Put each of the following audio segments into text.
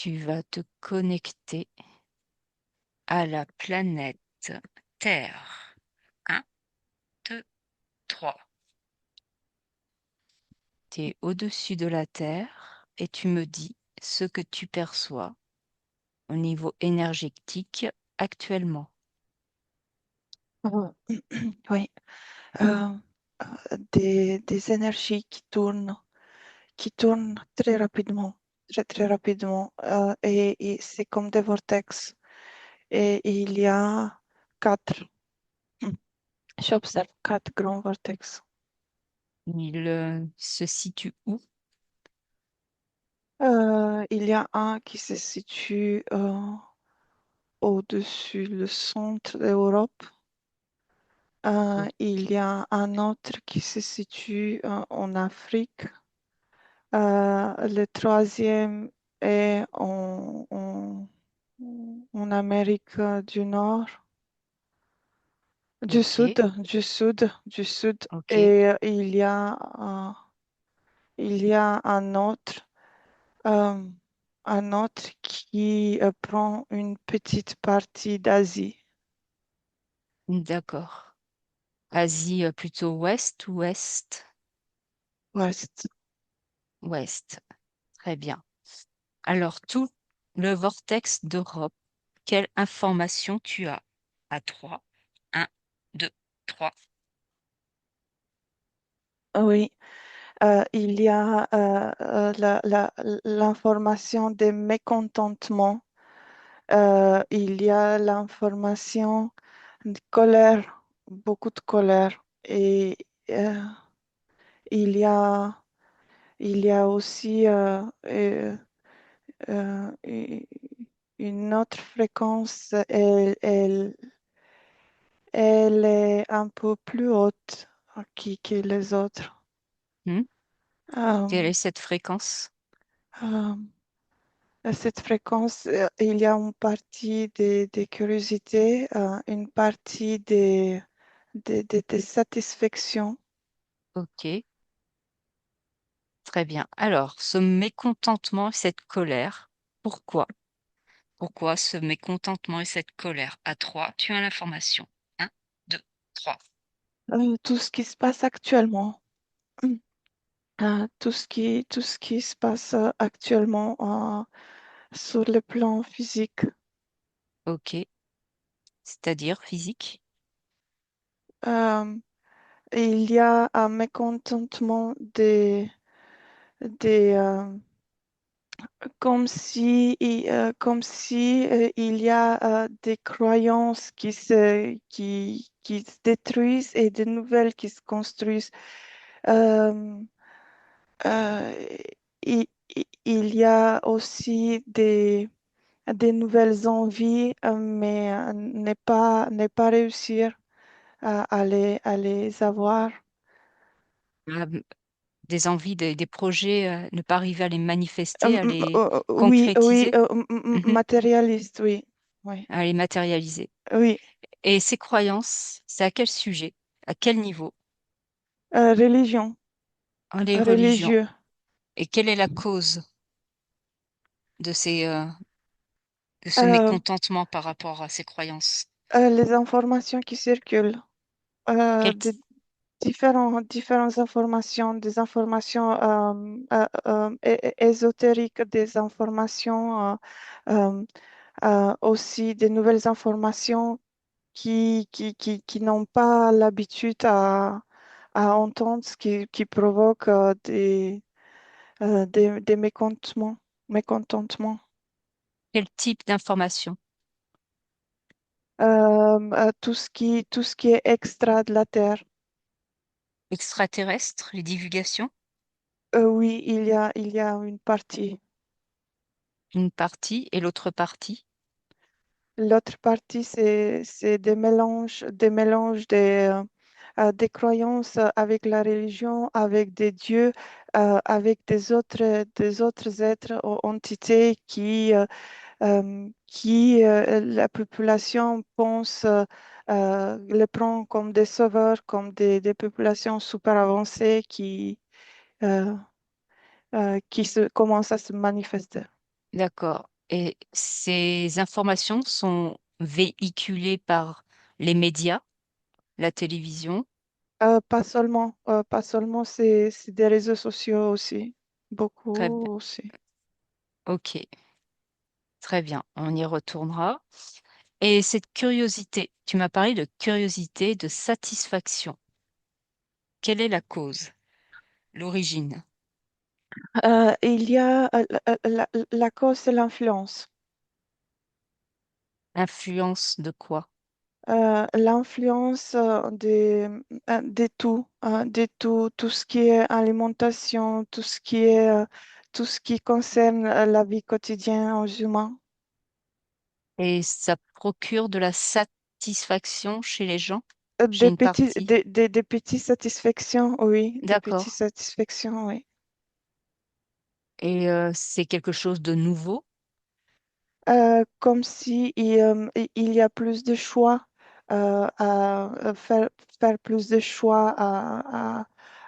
tu vas te connecter à la planète Terre. Un, 2, 3. Tu es au-dessus de la Terre et tu me dis ce que tu perçois au niveau énergétique actuellement. Euh, Oui, euh, des énergies qui tournent très rapidement, très rapidement, et c'est comme des vortex. Et il y a quatre, j'observe quatre grands vortex. Il se situe où? Il y a un qui se situe au-dessus le centre d'Europe. Il y a un autre qui se situe en Afrique. Le troisième est en Amérique du Nord, Ok, du sud. ok. Et il y a euh, un autre qui prend une petite partie d'Asie, D'accord. Asie plutôt ouest ou est? ouest. Ouest. Très bien. Alors, tout le vortex d'Europe, quelle information tu as? À 3. 1, 2, 3. Oui, il y a l'information des mécontentements. Il y a l'information de colère, beaucoup de colère. Et euh, il y a, il y a aussi u- une autre fréquence. Elle est un peu plus haute que les autres. Euh, Quelle est cette fréquence? euh, À cette fréquence, il y a une partie des curiosités, une partie des satisfactions. Ok, très bien. Alors, ce mécontentement et cette colère, pourquoi? Pourquoi ce mécontentement et cette colère? À 3, tu as l'information. 1, 2, 3. Tout ce qui se passe actuellement, tout ce qui se passe actuellement sur le plan physique. Ok, c'est-à-dire physique. Euh, il y a un mécontentement des, comme si il y a des croyances qui se détruisent et de nouvelles qui se construisent. Euh, euh, il y a aussi des nouvelles envies, mais n'est pas réussir à les avoir. Ah, des envies, des projets, ne pas arriver à les manifester, à les Oui, oui, concrétiser, mhm, matérialiste, oui, oui, à les matérialiser. oui. Et ces croyances, c'est à quel sujet? À quel niveau? Religion, En les religions. religieux. Et quelle est la cause de de ce Euh, mécontentement par rapport à ces croyances? les informations qui circulent, Quel de ty- différentes informations, des informations ésotériques, des informations euh, aussi des nouvelles informations qui n'ont pas l'habitude à entendre, ce qui provoque des mécontentements. quel type d'information? Tout ce qui est extra de la Terre. Extraterrestres, les divulgations? Oui, il y a une partie. Une partie et l'autre partie? L'autre partie, c'est des croyances avec la religion, avec des dieux, avec des autres êtres ou entités qui la population pense, les prend comme des sauveurs, comme des populations super avancées euh, qui commencent à se manifester. D'accord. Et ces informations sont véhiculées par les médias, la télévision. Pas seulement, c'est des réseaux sociaux aussi, Très bien. beaucoup aussi. Ok, très bien. On y retournera. Et cette curiosité, tu m'as parlé de curiosité, de satisfaction. Quelle est la cause, l'origine, Il y a la cause et l'influence. l'influence de quoi? L'influence de tout, tout ce qui est alimentation, tout ce qui concerne la vie quotidienne aux humains. Et ça procure de la satisfaction chez les gens, chez une partie. Des petites satisfactions, oui, des petites D'accord. satisfactions, oui. Et c'est quelque chose de nouveau. Comme si il y a plus de choix à faire plus de choix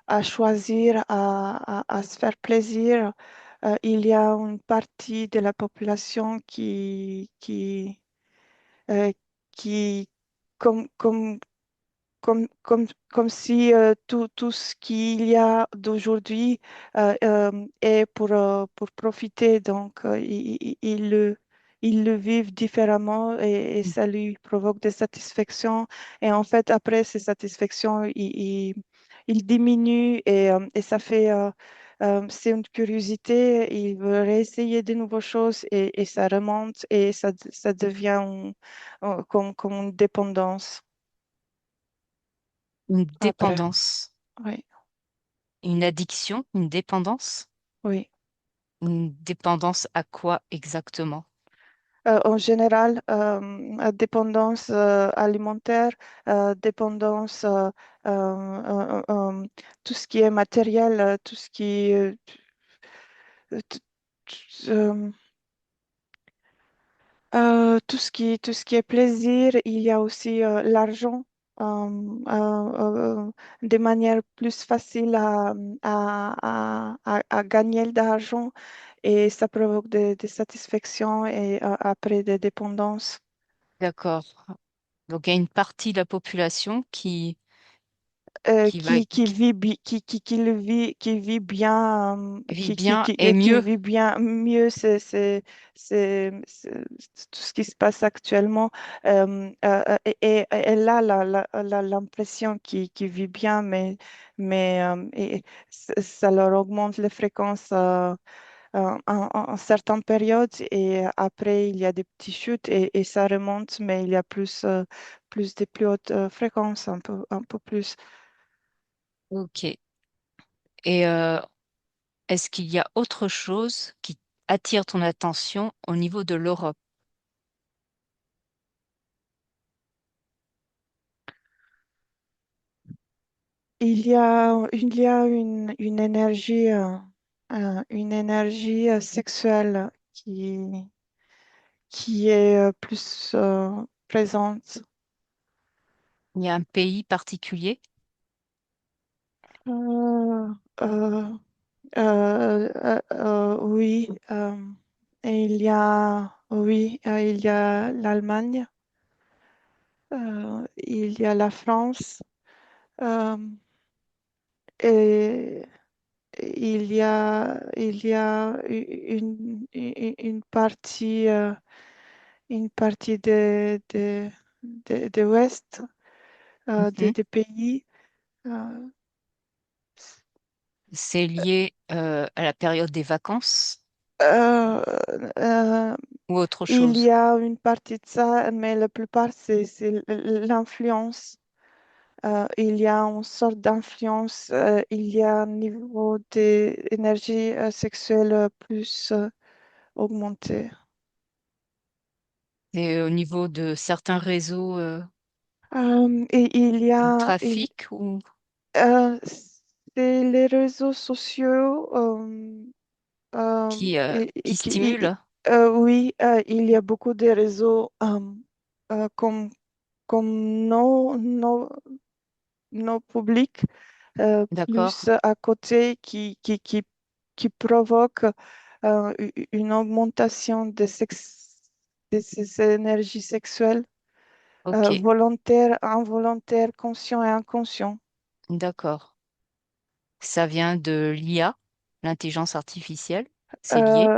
à choisir, à se faire plaisir. Il y a une partie de la population euh, qui comme si tout ce qu'il y a d'aujourd'hui est pour profiter. Donc, ils le vivent différemment et ça lui provoque des satisfactions. Et en fait, après ces satisfactions, il diminue et ça fait... c'est une curiosité, il veut réessayer de nouvelles choses et ça remonte et ça devient comme une dépendance. Une Après, dépendance, oui, une addiction, une dépendance. oui. Une dépendance à quoi exactement? En général, dépendance alimentaire, dépendance, tout ce qui est matériel, tout ce qui, t- tout ce qui est plaisir. Il y a aussi l'argent, des manières plus faciles à gagner de l'argent et ça provoque des satisfactions et après des dépendances. D'accord. Donc il y a une partie de la population qui va Qui le vit, qui vit bien, vit bien et qui mieux. vit bien mieux, c'est tout ce qui se passe actuellement. Et là, l'impression qui vit bien, mais ça leur augmente les fréquences en certaines périodes et après, il y a des petites chutes et ça remonte, mais il y a plus des plus hautes fréquences, un peu plus. Ok. Et est-ce qu'il y a autre chose qui attire ton attention au niveau de l'Europe? Il y a une énergie sexuelle qui est plus présente. Il y a un pays particulier Euh, euh, oui, et il y a l'Allemagne, il y a la France, euh, et il y a une partie de l'Ouest Mhm. des pays. euh, C'est lié à la période des vacances euh, euh, ou autre il chose? y a une partie de ça, mais la plupart, c'est l'influence. Il y a une sorte d'influence. Il y a un niveau d'énergie sexuelle plus augmenté. Et au niveau de certains réseaux Et de trafic ou euh, c'est les réseaux sociaux qui stimulent? oui, il y a beaucoup de réseaux euh, comme, comme nos publics D'accord. plus à côté qui provoquent. une augmentation de ces énergies sexuelles, Ok, volontaires, involontaires, conscients et inconscients. d'accord. Ça vient de l'IA, l'intelligence artificielle. C'est lié.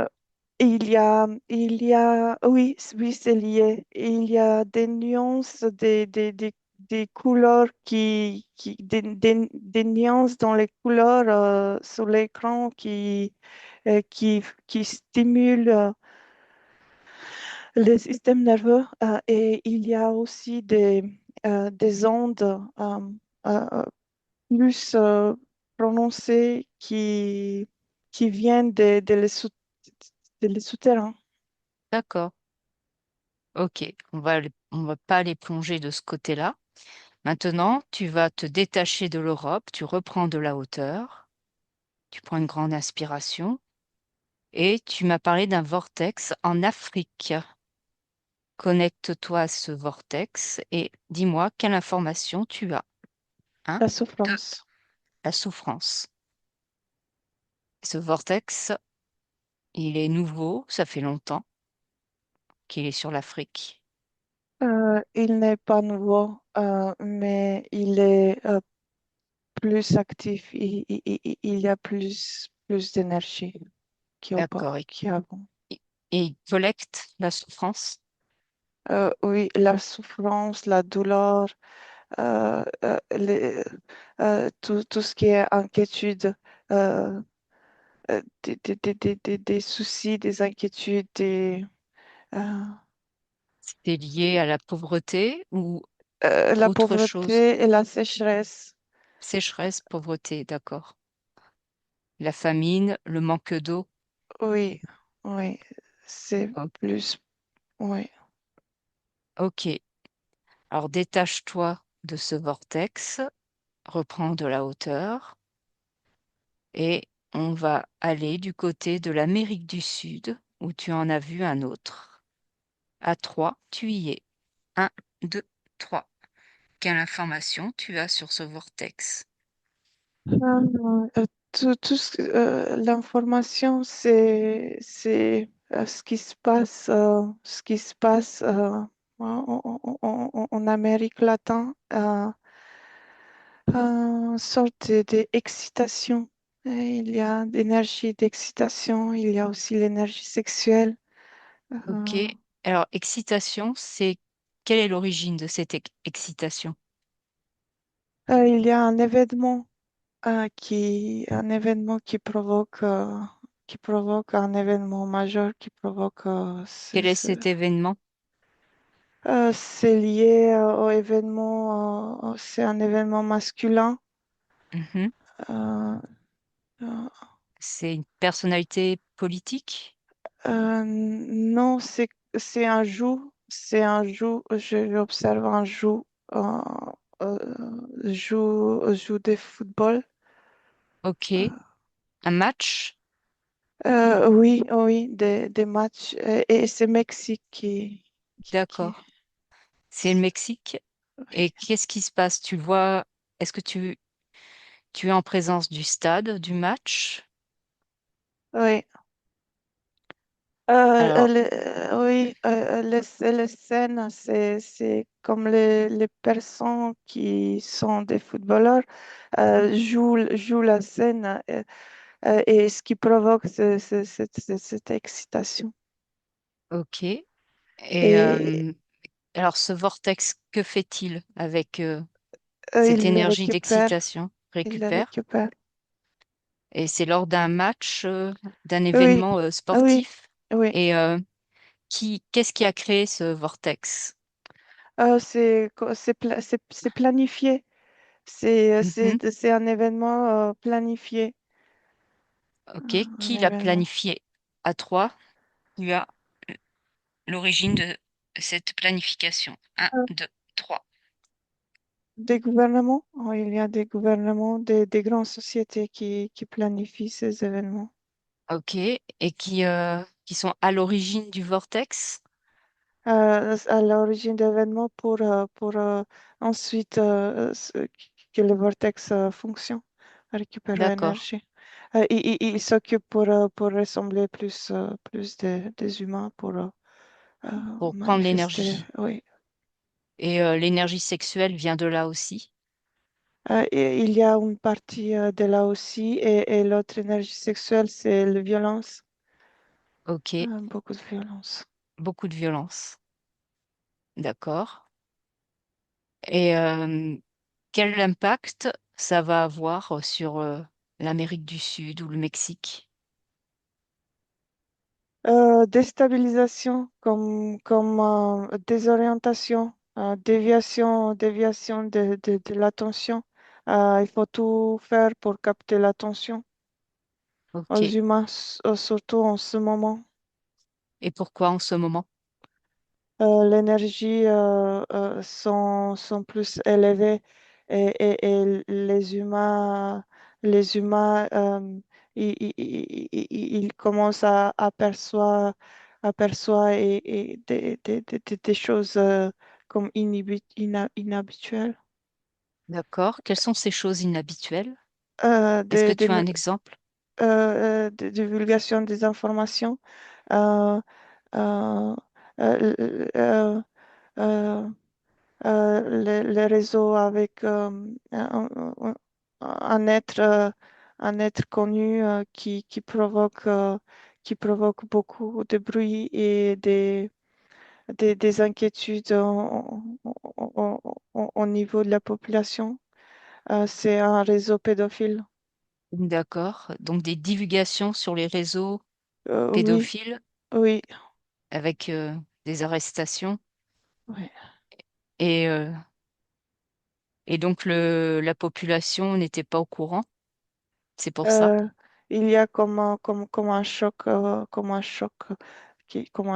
Euh, oui, oui, c'est lié. Il y a des nuances, des couleurs des nuances dans les couleurs sur l'écran qui stimulent le système nerveux. Et il y a aussi des ondes euh, plus prononcées qui viennent les souterrains. D'accord. Ok, on va pas les plonger de ce côté-là. Maintenant, tu vas te détacher de l'Europe, tu reprends de la hauteur, tu prends une grande inspiration et tu m'as parlé d'un vortex en Afrique. Connecte-toi à ce vortex et dis-moi quelle information tu as. Un, La deux, souffrance. la souffrance. Ce vortex, il est nouveau, ça fait longtemps qu'il est sur l'Afrique. Il n'est pas nouveau, mais il est plus actif. Il y a plus d'énergie D'accord. qu'avant. Et il collecte la souffrance. Oui, la souffrance, la douleur, tout ce qui est inquiétude, euh, des soucis, des inquiétudes, euh, C'est lié à la pauvreté ou la autre chose? pauvreté et la sécheresse. Sécheresse, pauvreté, d'accord. La famine, le manque d'eau. Oui, oui, c'est O- plus, oui. Ok. Alors détache-toi de ce vortex, reprends de la hauteur et on va aller du côté de l'Amérique du Sud où tu en as vu un autre. À 3, tu y es. Un, 2, 3. Quelle information tu as sur ce vortex? L'information, c'est ce qui se passe en Amérique latine, une sorte d'excitation. Il y a d'énergie d'excitation, il y a aussi l'énergie sexuelle. Ok. Euh, Alors, excitation, c'est quelle est l'origine de cette excitation? il y a un événement qui provoque un événement majeur qui provoque Quel est cet événement? c'est lié au événement, c'est un événement masculin. Mhm. Euh, euh, C'est une personnalité politique? non, c'est un jour, j'observe un jour, euh, joue de football. Ok. Un match? Oui, oui, des matchs. Et c'est Mexique qui- D'accord. C'est le Mexique. Et qu'est-ce qui se passe? Tu vois, est-ce que tu es en présence du stade, du match? oui. Alors, Oui, les scènes, c'est comme les personnes qui sont des footballeurs jouent la scène et ce qui provoque cette excitation. ok. Et Et alors, ce vortex, que fait-il avec cette il le énergie récupère, d'excitation? il le Récupère? récupère. Et c'est lors d'un match, d'un Oui, événement oui, sportif. oui. Et qu'est-ce qui a créé ce vortex? C'est planifié. Mhm. C'est un événement planifié. Ok. Un Qui l'a événement. planifié? À trois, tu as l'origine de cette planification. Un, deux, trois. Des gouvernements, oh, il y a des gouvernements, des grandes sociétés qui planifient ces événements. Ok. Et qui sont à l'origine du vortex? À l'origine d'événements pour ensuite que le vortex fonctionne, récupère D'accord. l'énergie. Il s'occupe pour ressembler plus des humains, pour pour prendre manifester, l'énergie. oui. Et l'énergie sexuelle vient de là aussi. Et il y a une partie de là aussi, et l'autre énergie sexuelle, c'est la violence, Ok, beaucoup de violence. beaucoup de violence. D'accord. Et quel impact ça va avoir sur l'Amérique du Sud ou le Mexique? Déstabilisation comme désorientation, déviation de l'attention. Il faut tout faire pour capter l'attention aux Ok. humains, surtout en ce moment. Et pourquoi en ce moment? L'énergie sont plus élevées, et les humains ils commencent à aperçoivent et des choses comme inhabituelles. D'accord. Quelles sont ces choses inhabituelles? Est-ce que Des tu as un exemple? divulgations des informations. euh, euh, euh, euh, euh, les réseaux avec un être, euh, un être connu qui provoque beaucoup de bruit et des inquiétudes au niveau de la population. C'est un réseau pédophile. D'accord. Donc des divulgations sur les réseaux Oui, pédophiles oui, avec des arrestations. oui. Et, euh, et donc la population n'était pas au courant. C'est pour ça. Euh, il y a comme un choc, comme un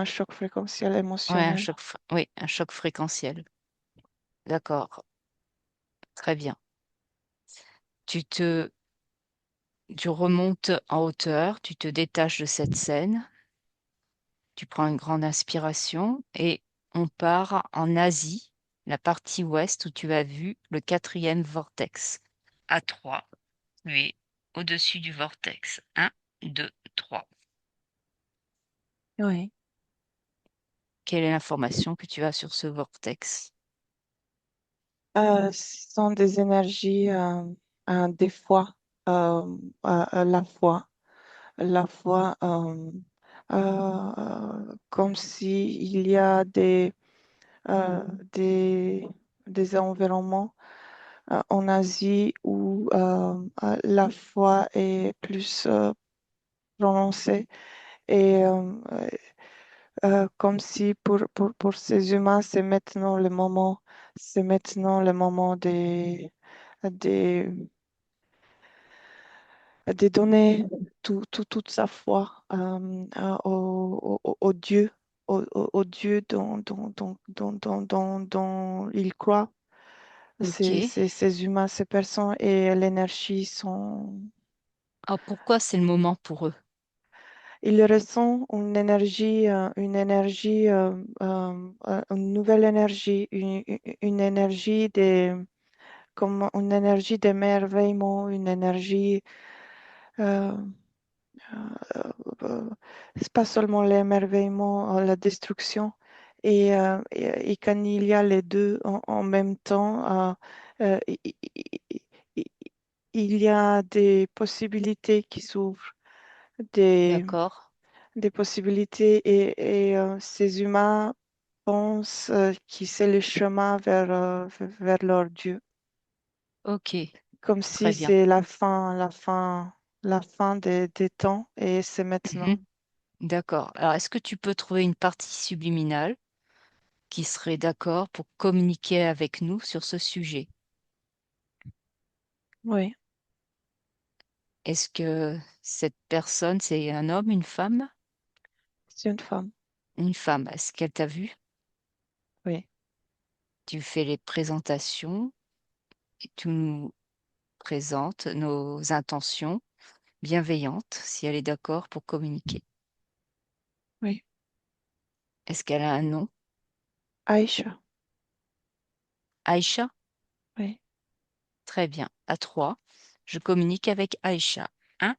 choc fréquentiel Ouais, émotionnel. oui, un choc fréquentiel. D'accord. Très bien. Tu te, tu remontes en hauteur, tu te détaches de cette scène, tu prends une grande inspiration et on part en Asie, la partie ouest où tu as vu le quatrième vortex. À 3, tu es au-dessus du vortex. Un, 2, 3. Oui. Quelle est l'information que tu as sur ce vortex? Ce sont des énergies, des fois, la foi, comme si il y a euh, des, des environnements en Asie où la foi est plus prononcée, et comme si pour ces humains, c'est maintenant le moment des, de donner toute sa foi au Dieu, au Dieu dont il croit. Ok. Ces humains, ces personnes et l'énergie sont. Ah, pourquoi c'est le moment pour eux? Ils ressentent une nouvelle énergie, une énergie comme une énergie d'émerveillement, une énergie. euh, euh, c'est pas seulement l'émerveillement, la destruction. Et quand il y a les deux en même temps, i- il y a des possibilités qui s'ouvrent, des, D'accord. des possibilités, et ces humains pensent que c'est le chemin vers leur Dieu, Ok. comme Très si bien. c'est la fin des temps, et c'est Mhm. maintenant. D'accord. Alors, est-ce que tu peux trouver une partie subliminale qui serait d'accord pour communiquer avec nous sur ce sujet? Oui, Est-ce que cette personne, c'est un homme, une femme? c'est une femme. Une femme. Est-ce qu'elle t'a vu? Oui, Tu fais les présentations et tu nous présentes nos intentions bienveillantes, si elle est d'accord pour communiquer. oui. Est-ce qu'elle a un nom? Aïcha, Aïcha? oui. Très bien. À trois, je communique avec Aïcha. Un,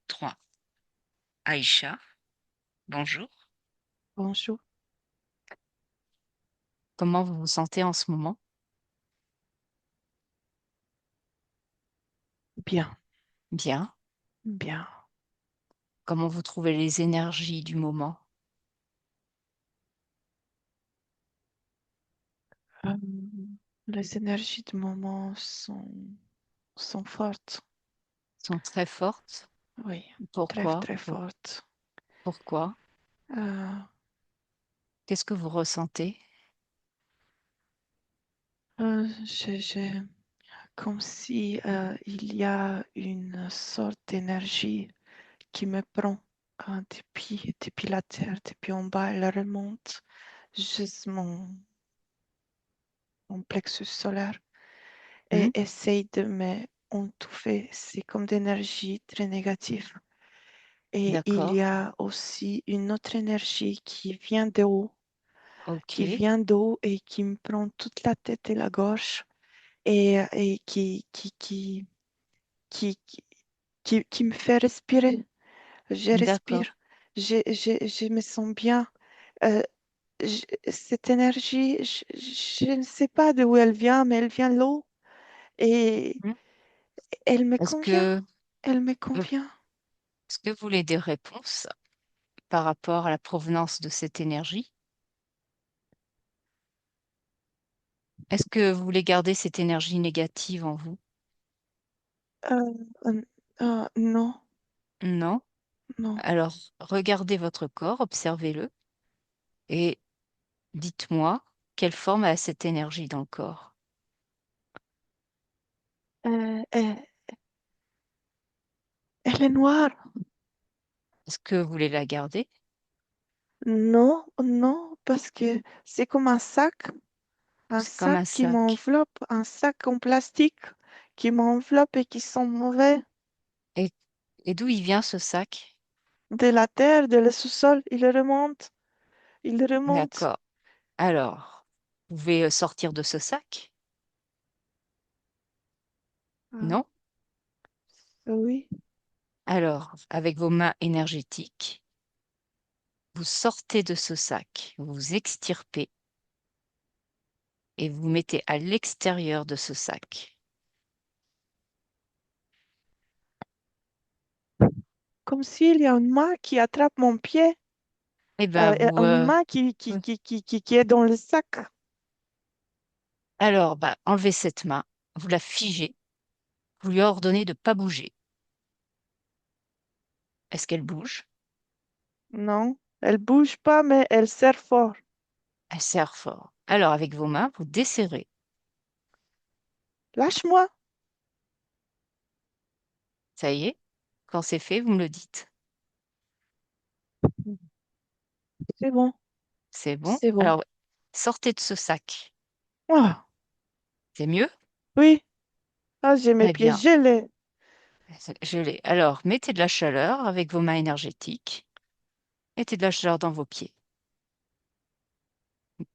3. Aïcha, bonjour. Bonjour. Comment vous vous sentez en ce moment? Bien, Bien. bien. Comment vous trouvez les énergies du moment? Euh, les énergies du moment sont fortes. Sont très fortes? Oui, très, Pourquoi? très fortes. Pourquoi? Euh, Qu'est-ce que vous ressentez? j'ai comme si il y a une sorte d'énergie qui me prend depuis la terre, depuis en bas, elle remonte juste mon plexus solaire Hmm. et essaye de me étouffer. C'est comme d'énergie très négative. Et il D'accord. y a aussi une autre énergie qui vient de haut, qui Ok. vient d'eau et qui me prend toute la tête et la gorge et qui, qui, qui me fait respirer. Je D'accord. respire, je me sens bien. Euh, cette énergie, je ne sais pas d'où elle vient, mais elle vient de l'eau et Hmm. elle me Est-ce convient. que, Elle me euh, convient. est-ce que vous voulez des réponses par rapport à la provenance de cette énergie? Est-ce que vous voulez garder cette énergie négative en vous? Euh, non, Non? non. Alors, regardez votre corps, observez-le et dites-moi quelle forme a cette énergie dans le corps. Elle elle est noire. Est-ce que vous voulez la garder? Non, non, parce que c'est comme un C'est comme sac un qui sac. m'enveloppe, un sac en plastique qui m'enveloppe et qui sent mauvais. Et, et d'où il vient ce sac? De la terre, de le sous-sol, il remonte. D'accord. Alors, vous pouvez sortir de ce sac? Ah, Non? oui, Alors, avec vos mains énergétiques, vous sortez de ce sac, vous vous extirpez et vous mettez à l'extérieur de ce sac. comme s'il y a une main qui attrape mon pied, Eh ben, une main qui est dans le sac. alors, bah, enlevez cette main, vous la figez, vous lui ordonnez de ne pas bouger. Est-ce qu'elle bouge? Non, elle bouge pas, mais elle serre fort. Elle serre fort. Alors, avec vos mains, vous desserrez. Lâche-moi. Ça y est, quand c'est fait, vous me le dites. C'est bon, C'est bon? c'est bon. Alors, sortez de ce sac. Ah, C'est mieux? oui, ah, j'ai mes Eh pieds bien, gelés. je l'ai. Alors, mettez de la chaleur avec vos mains énergétiques. Mettez de la chaleur dans vos pieds.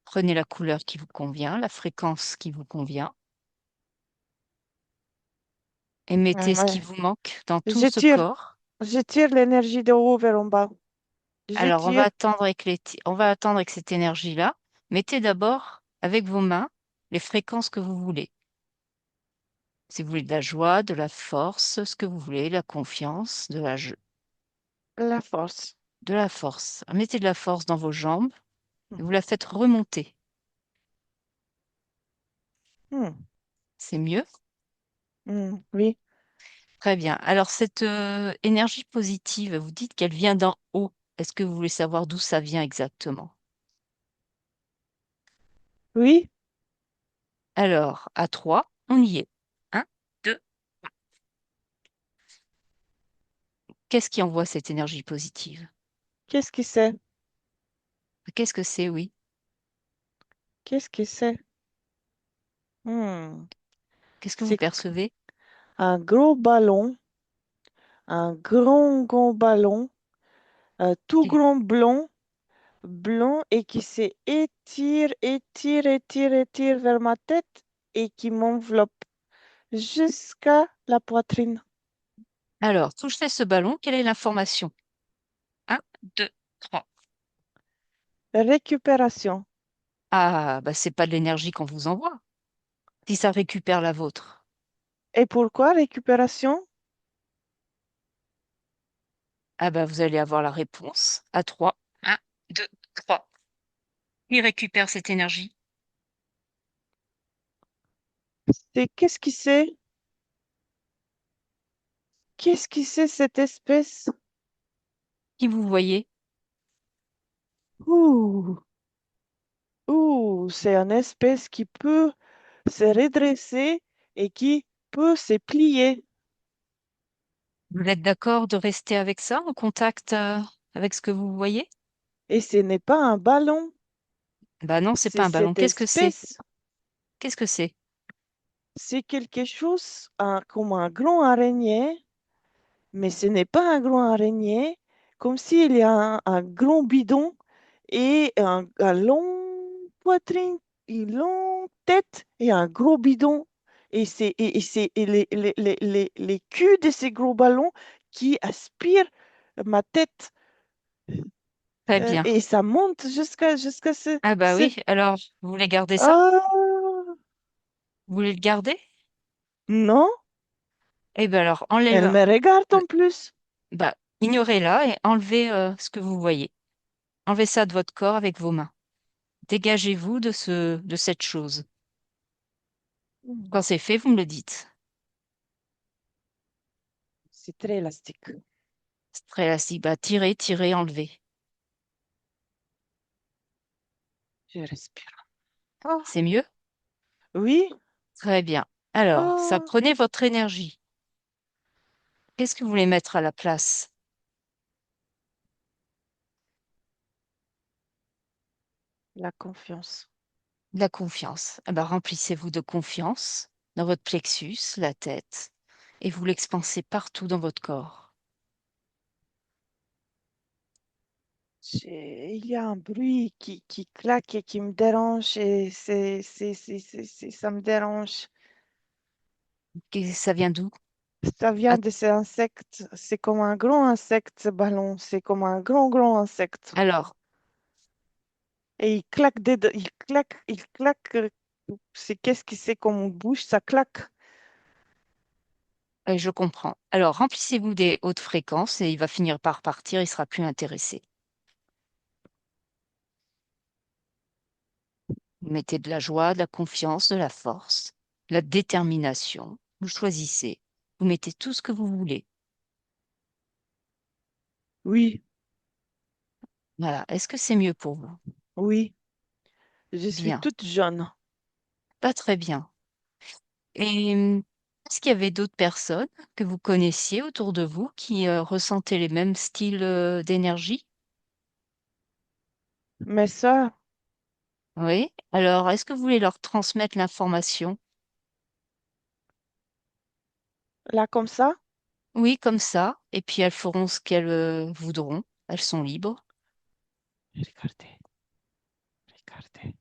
Prenez la couleur qui vous convient, la fréquence qui vous convient, et Ouais, mettez ce qui ouais. vous manque dans tout ce J'étire, corps. j'étire l'énergie de haut vers en bas. Alors, J'étire on va attendre avec cette énergie-là. Mettez d'abord avec vos mains les fréquences que vous voulez. Si vous voulez de la joie, de la force, ce que vous voulez, la confiance, la force. de la force. Mettez de la force dans vos jambes Hmm, et vous la faites remonter. hmm, C'est mieux? oui, Très bien. Alors, cette énergie positive, vous dites qu'elle vient d'en haut. Est-ce que vous voulez savoir d'où ça vient exactement? oui. Alors, à 3, on y est. Un, 2. Qu'est-ce qui envoie cette énergie positive? Qu'est-ce que c'est? Qu'est-ce que c'est, oui? Qu'est-ce que c'est? Hmm, Qu'est-ce que vous c'est percevez? un gros ballon, un grand ballon, tout Qui- grand blanc et qui étire vers ma tête et qui m'enveloppe jusqu'à la poitrine. Alors, touchez ce ballon, quelle est l'information? Un, 2, 3. Récupération. Ah, bah c'est pas de l'énergie qu'on vous envoie, si ça récupère la vôtre. Et pourquoi récupération? Ah bah vous allez avoir la réponse à 3. Un, 2, 3. Qui récupère cette énergie? C'est qu'est-ce qui c'est? Qu'est-ce qui c'est cette espèce? Qui vous voyez? Ouh, c'est une espèce qui peut se redresser et qui peut se plier. Vous êtes d'accord de rester avec ça, en contact avec ce que vous voyez? Et ce n'est pas un ballon, Bah non, c'est c'est pas un ballon. cette Qu'est-ce que c'est? espèce. Qu'est-ce que c'est? C'est quelque chose comme un grand araignée, mais ce n'est pas un grand araignée, comme s'il y a un grand bidon et un long poitrine, une longue tête et un gros bidon. Et les culs de ces gros ballons qui aspirent ma tête. Très bien. Et ça monte jusqu'à Ah bah ce... oui, alors vous voulez garder ça? Ah, Vous voulez le garder? non, Eh ben alors elle enlève, me regarde en plus. bah ignorez-la et enlevez ce que vous voyez. Enlevez ça de votre corps avec vos mains. Dégagez-vous de cette chose. Hmm, Quand c'est fait, vous me le dites. c'est très élastique. C'est très élastique. Bah tirez, tirez, enlevez. Je respire. Ah, C'est mieux? oui. Très bien. Alors, ça Ah, prenait votre énergie. Qu'est-ce que vous voulez mettre à la place? la confiance. De la confiance. Eh ben, remplissez-vous de confiance dans votre plexus, la tête, et vous l'expansez partout dans votre corps. Il y a un bruit qui claque et qui me dérange et ça me dérange. Ça vient d'où? Ça vient Ah, de ces insectes. C'est comme un grand insecte, ce ballon. C'est comme un grand insecte. alors, Et il claque il claque. C'est qu'est-ce qui c'est comme une bouche, ça claque. je comprends. Alors, remplissez-vous des hautes fréquences et il va finir par partir, il sera plus intéressé. Vous mettez de la joie, de la confiance, de la force, de la détermination. Vous choisissez. Vous mettez tout ce que vous voulez. Oui, Voilà. Est-ce que c'est mieux pour vous? oui. Je suis Bien. toute jaune. Pas très bien. Et est-ce qu'il y avait d'autres personnes que vous connaissiez autour de vous qui ressentaient les mêmes styles d'énergie? Mes soeurs, Oui. Alors, est-ce que vous voulez leur transmettre l'information? là comme ça, Oui, comme ça. Et puis elles feront ce qu'elles voudront. Elles sont libres. regardez, regardez.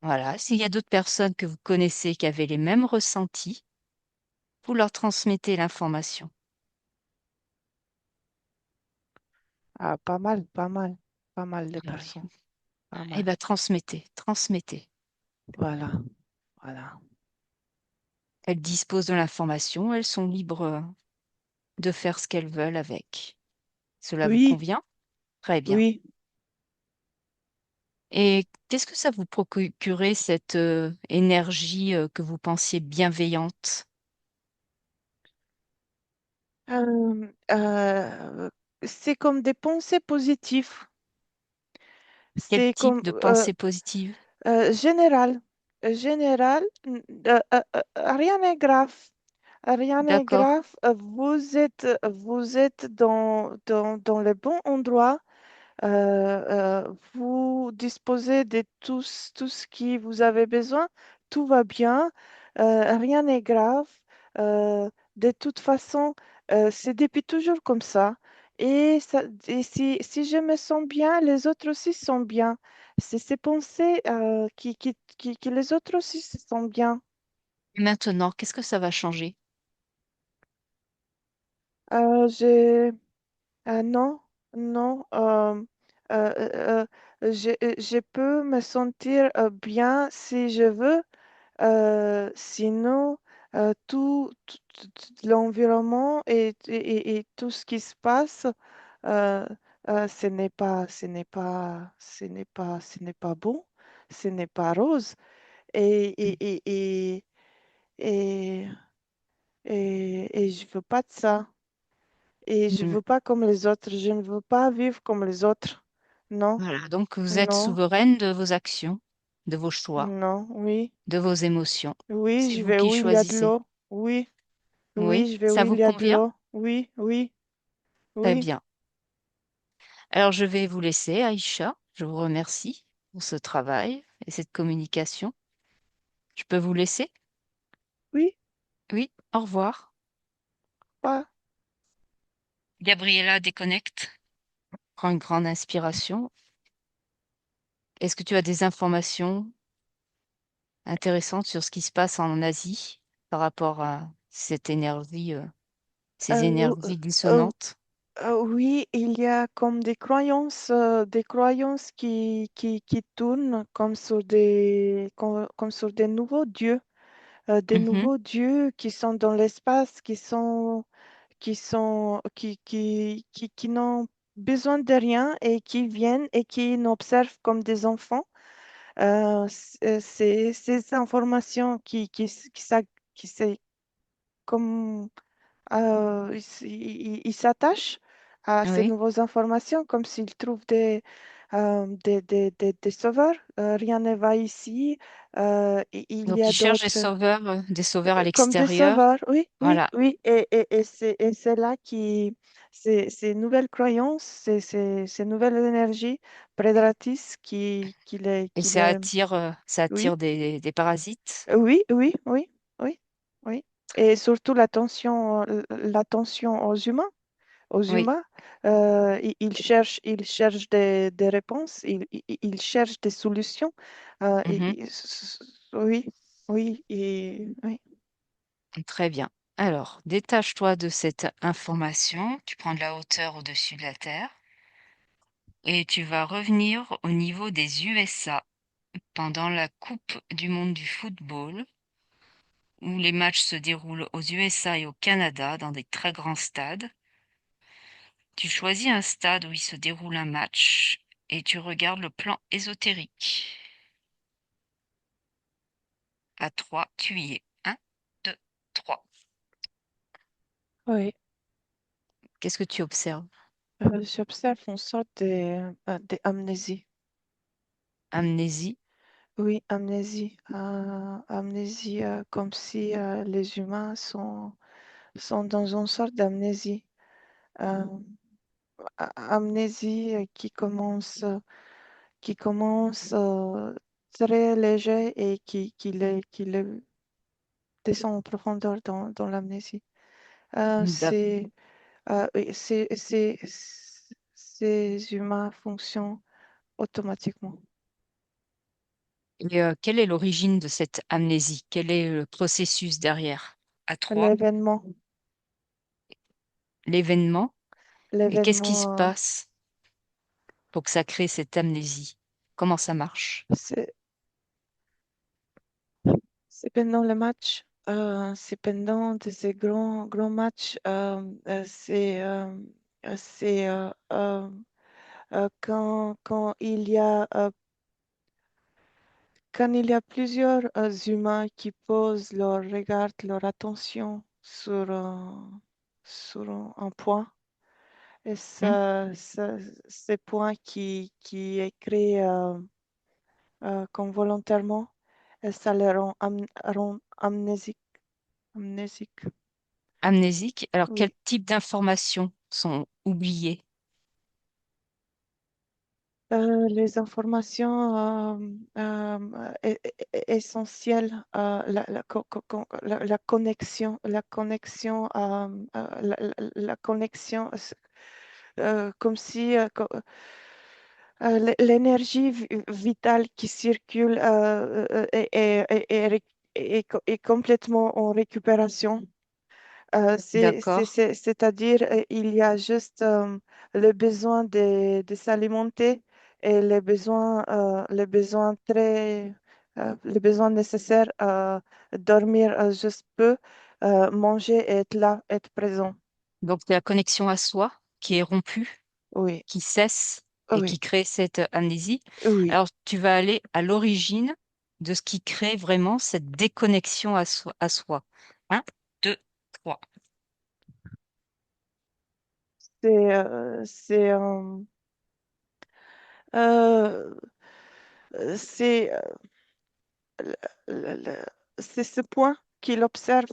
Voilà. S'il y a d'autres personnes que vous connaissez qui avaient les mêmes ressentis, vous leur transmettez l'information. Ah, pas mal de Ah oui. personnes. Pas Eh mal. bien, transmettez, transmettez. Voilà, voilà. Elles disposent de l'information, elles sont libres de faire ce qu'elles veulent avec. Cela vous Oui, convient? Très bien. oui. Et qu'est-ce que ça vous procurait cette énergie que vous pensiez bienveillante? Euh, euh, c'est comme des pensées positives. Quel C'est type comme de pensée positive? général. Général, rien n'est grave. Rien n'est D'accord. grave. Vous êtes dans le bon endroit. Vous disposez de tout ce qui vous avez besoin. Tout va bien. Rien n'est grave. De toute façon, c'est depuis toujours comme ça. Et si je me sens bien, les autres aussi sont bien. C'est ces pensées que les autres aussi se sentent bien. Et maintenant, qu'est-ce que ça va changer? J'ai non, non. Je peux me sentir bien si je veux. Sinon, tout l'environnement et tout ce qui se passe, euh, ce n'est pas bon, ce n'est pas rose. Et, et, et, et, et, et je veux pas de ça. Et je Mm. veux pas comme les autres. Je ne veux pas vivre comme les autres. Non, Voilà, donc vous êtes non, souveraine de vos actions, de vos choix, non, oui. de vos émotions. Oui, C'est je vous vais qui où il y a de choisissez. l'eau. Oui, Oui, oui, je vais où ça il vous y a de convient? l'eau. Oui, oui, Très oui, bien. Alors je vais vous laisser, Aïcha. Je vous remercie pour ce travail et cette communication. Je peux vous laisser? oui, Oui, au revoir. pas. Gabriella déconnecte. Prends une grande inspiration. Est-ce que tu as des informations intéressantes sur ce qui se passe en Asie par rapport à cette énergie, ces Euh, énergies euh, dissonantes? oui, il y a comme des croyances qui tournent comme sur des Mhm. nouveaux dieux qui sont dans l'espace, qui n'ont besoin de rien et qui viennent et qui nous observent comme des enfants. C'est ces informations qui comme ils s'attachent à ces Oui. nouvelles informations comme s'ils trouvent des sauveurs. Rien ne va ici. Il y Donc a ils cherchent d'autres. des sauveurs à Comme des l'extérieur. sauveurs, oui, oui, Voilà. oui. Et c'est là ces nouvelles croyances, ces nouvelles énergies prédatrices Et ça oui, attire des parasites. oui, oui, oui, oui, oui. Et surtout l'attention aux Oui. humains. Ils cherchent des réponses, ils cherchent des solutions. Mhm. Oui, oui, oui. Très bien. Alors, détache-toi de cette information. Tu prends de la hauteur au-dessus de la Terre et tu vas revenir au niveau des USA pendant la Coupe du monde du football, où les matchs se déroulent aux USA et au Canada dans des très grands stades. Tu choisis un stade où il se déroule un match et tu regardes le plan ésotérique. À 3, tu y es. 1, 2, 3. Oui. Qu'est-ce que tu observes? J'observe une sorte d'amnésie. Amnésie. Oui, amnésie. Amnésie, comme si les humains sont dans une sorte d'amnésie. Euh, Amnésie qui commence très léger et qui les descend en profondeur dans l'amnésie. D'ac- Oui, ces humains fonctionnent automatiquement. Et quelle est l'origine de cette amnésie? Quel est le processus derrière? À 3, L'événement, l'événement. Et qu'est-ce qui se l'événement, passe pour que ça crée cette amnésie? Comment ça marche? c'est c'est pendant le match, c'est pendant de ces grands matchs, c'est quand il y a plusieurs humains qui posent leur regard, leur attention sur un point, et Hmm. ces points qui est créé comme volontairement, et ça les rend amnésiques. Amnésique. Alors, quel Oui. type d'informations sont oubliées? Les informations essentielles, la connexion, la connexion, comme si l'énergie vitale qui circule est complètement en récupération. D'accord. C'est-à-dire, il y a juste le besoin de s'alimenter et les besoins nécessaires, dormir juste peu, manger et être là, être présent. Donc, c'est la connexion à soi qui est rompue, Oui, qui cesse et qui oui, crée cette amnésie. oui. Alors, tu vas aller à l'origine de ce qui crée vraiment cette déconnexion à soi. Un, deux, trois. C'est euh, c'est le- le- c'est ce point qu'il observe.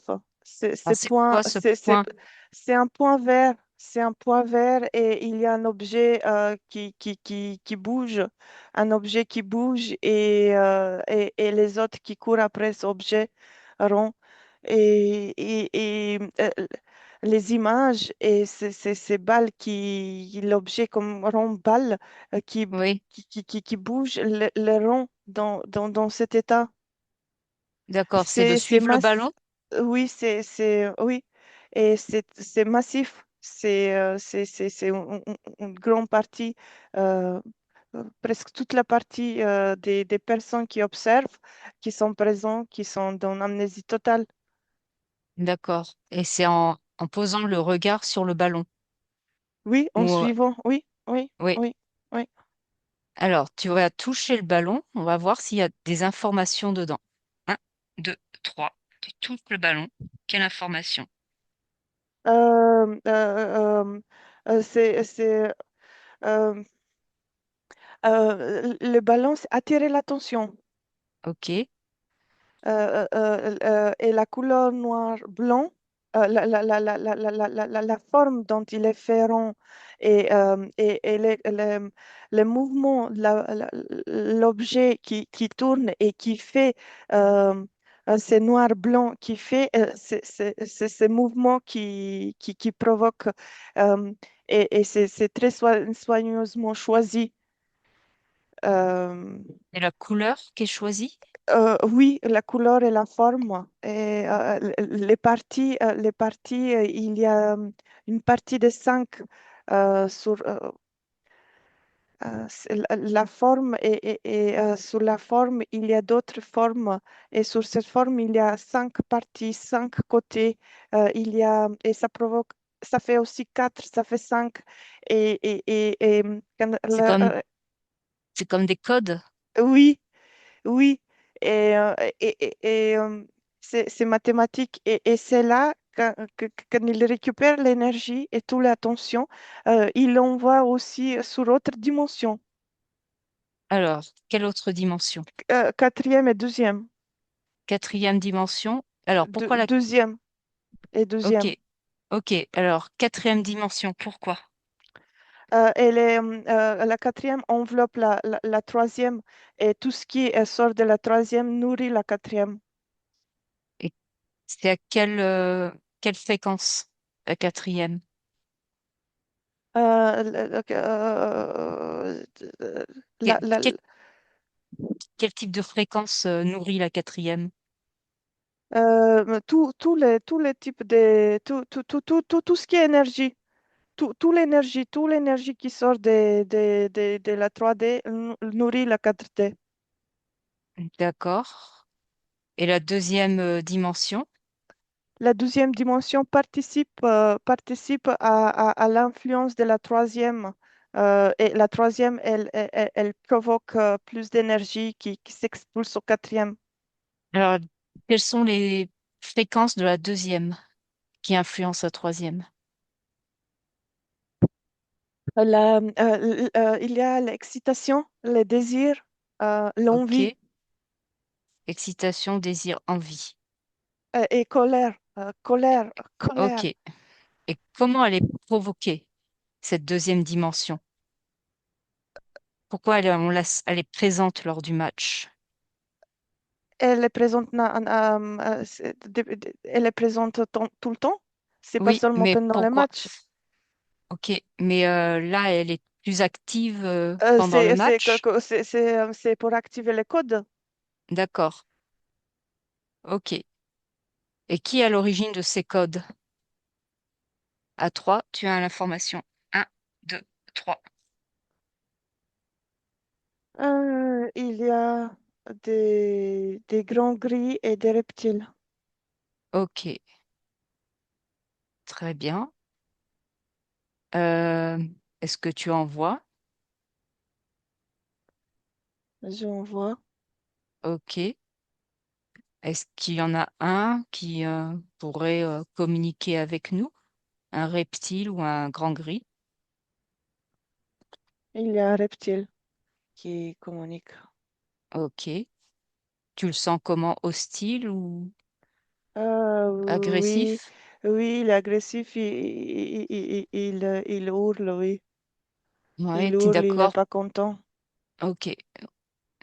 Alors, c'est quoi ce point? C'est un point vert. C'est un point vert et il y a un objet qui bouge, un objet qui bouge et les autres qui courent après cet objet rond. Et les images et ces balles l'objet comme rond balle euh, qui, Oui, qui bouge le rond dans cet état. d'accord. C'est de C'est suivre le ballon. oui, oui, et c'est massif. C'est une grande partie, euh, presque toute la partie des personnes qui observent, qui sont présentes, qui sont dans l'amnésie totale. D'accord. Et c'est en posant le regard sur le ballon. Oui, en Ou, suivant, oui, oui, oui. oui, oui. Alors, tu vas toucher le ballon. On va voir s'il y a des informations dedans. Un, deux, trois. Tu touches le ballon. Quelle information? Euh, euh, euh, c'est euh, le ballon, c'est attirer l'attention. OK. Et la couleur noir-blanc, la forme dont il est fait rond et les mouvements, l'objet qui tourne et qui fait ces noirs-blancs qui fait ces mouvements qui provoquent et c'est très soigneusement choisi. Euh, Et la couleur qui est choisie? oui, la couleur et la forme. Et, les parties, il y a une partie de cinq sur la forme et sur la forme, il y a d'autres formes. Et sur cette forme, il y a cinq parties, cinq côtés. Et ça provoque, ça fait aussi quatre, ça fait cinq. Quand C'est comme, c'est comme des codes. oui. Oui, c'est mathématique et c'est là quand il récupère l'énergie et toute l'attention, il l'envoie aussi sur autre dimension, Alors, quelle autre dimension? quatrième et deuxième, Quatrième dimension. Alors, pourquoi la... deuxième et OK, deuxième. OK. Alors, quatrième dimension, pourquoi? La quatrième enveloppe la troisième et tout ce qui sort de la troisième nourrit la quatrième. Et c'est à quelle fréquence? La quatrième. La, Quel, la- quel- quel type de fréquence nourrit la quatrième? tous les types tout ce qui est énergie, tout l'énergie qui sort de la 3D nourrit la 4D. D'accord. Et la deuxième dimension? La deuxième dimension participe à l'influence de la troisième. Et la troisième, elle provoque plus d'énergie qui s'expulse au quatrième. Alors, quelles sont les fréquences de la deuxième qui influencent la troisième? Il y a l'excitation, le désir, l'envie OK. Excitation, désir, envie. et OK. colère. Et comment elle est provoquée, cette deuxième dimension? Pourquoi elle est présente lors du match? Elle est présente, elle est présente tout le temps. C'est pas Oui, seulement mais pendant le pourquoi? match. OK. Mais là, elle est plus active pendant le match. C'est pour activer les codes. D'accord. OK. Et qui est à l'origine de ces codes? À 3, tu as l'information. Un, 2, 3. Il y a des grands gris et des reptiles. Ok, très bien. Euh, Est-ce que tu en vois? J'en vois. Ok. Est-ce qu'il y en a un qui pourrait communiquer avec nous? Un reptile ou un grand gris? Il y a un reptile qui communique. Ok. Tu le sens comment? Hostile ou Oui, agressif? oui, il est agressif, il hurle, oui. Ouais, Il t'es hurle, il n'est d'accord? pas content. Ok.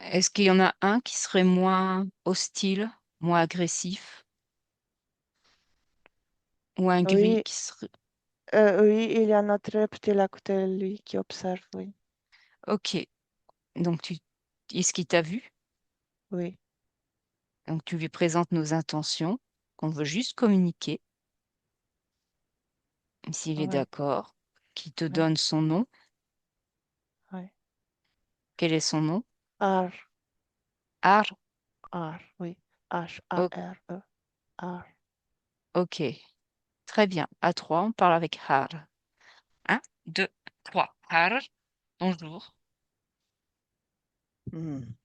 Est-ce qu'il y en a un qui serait moins hostile, moins agressif, ou un gris Oui, qui serait... oui, il y a un autre reptile à côté de lui qui observe, oui. Ok. Donc, est-ce qu'il t'a vu? Oui, Donc, tu lui présentes nos intentions, qu'on veut juste communiquer, s'il est oui, d'accord, qui te oui, donne son nom. oui. Quel est son nom? R, Ar. R, oui. O- H-A-R-E, R. ok. Très bien. À 3, on parle avec Har. Un, 2, 3. Har. Bonjour. Hmm.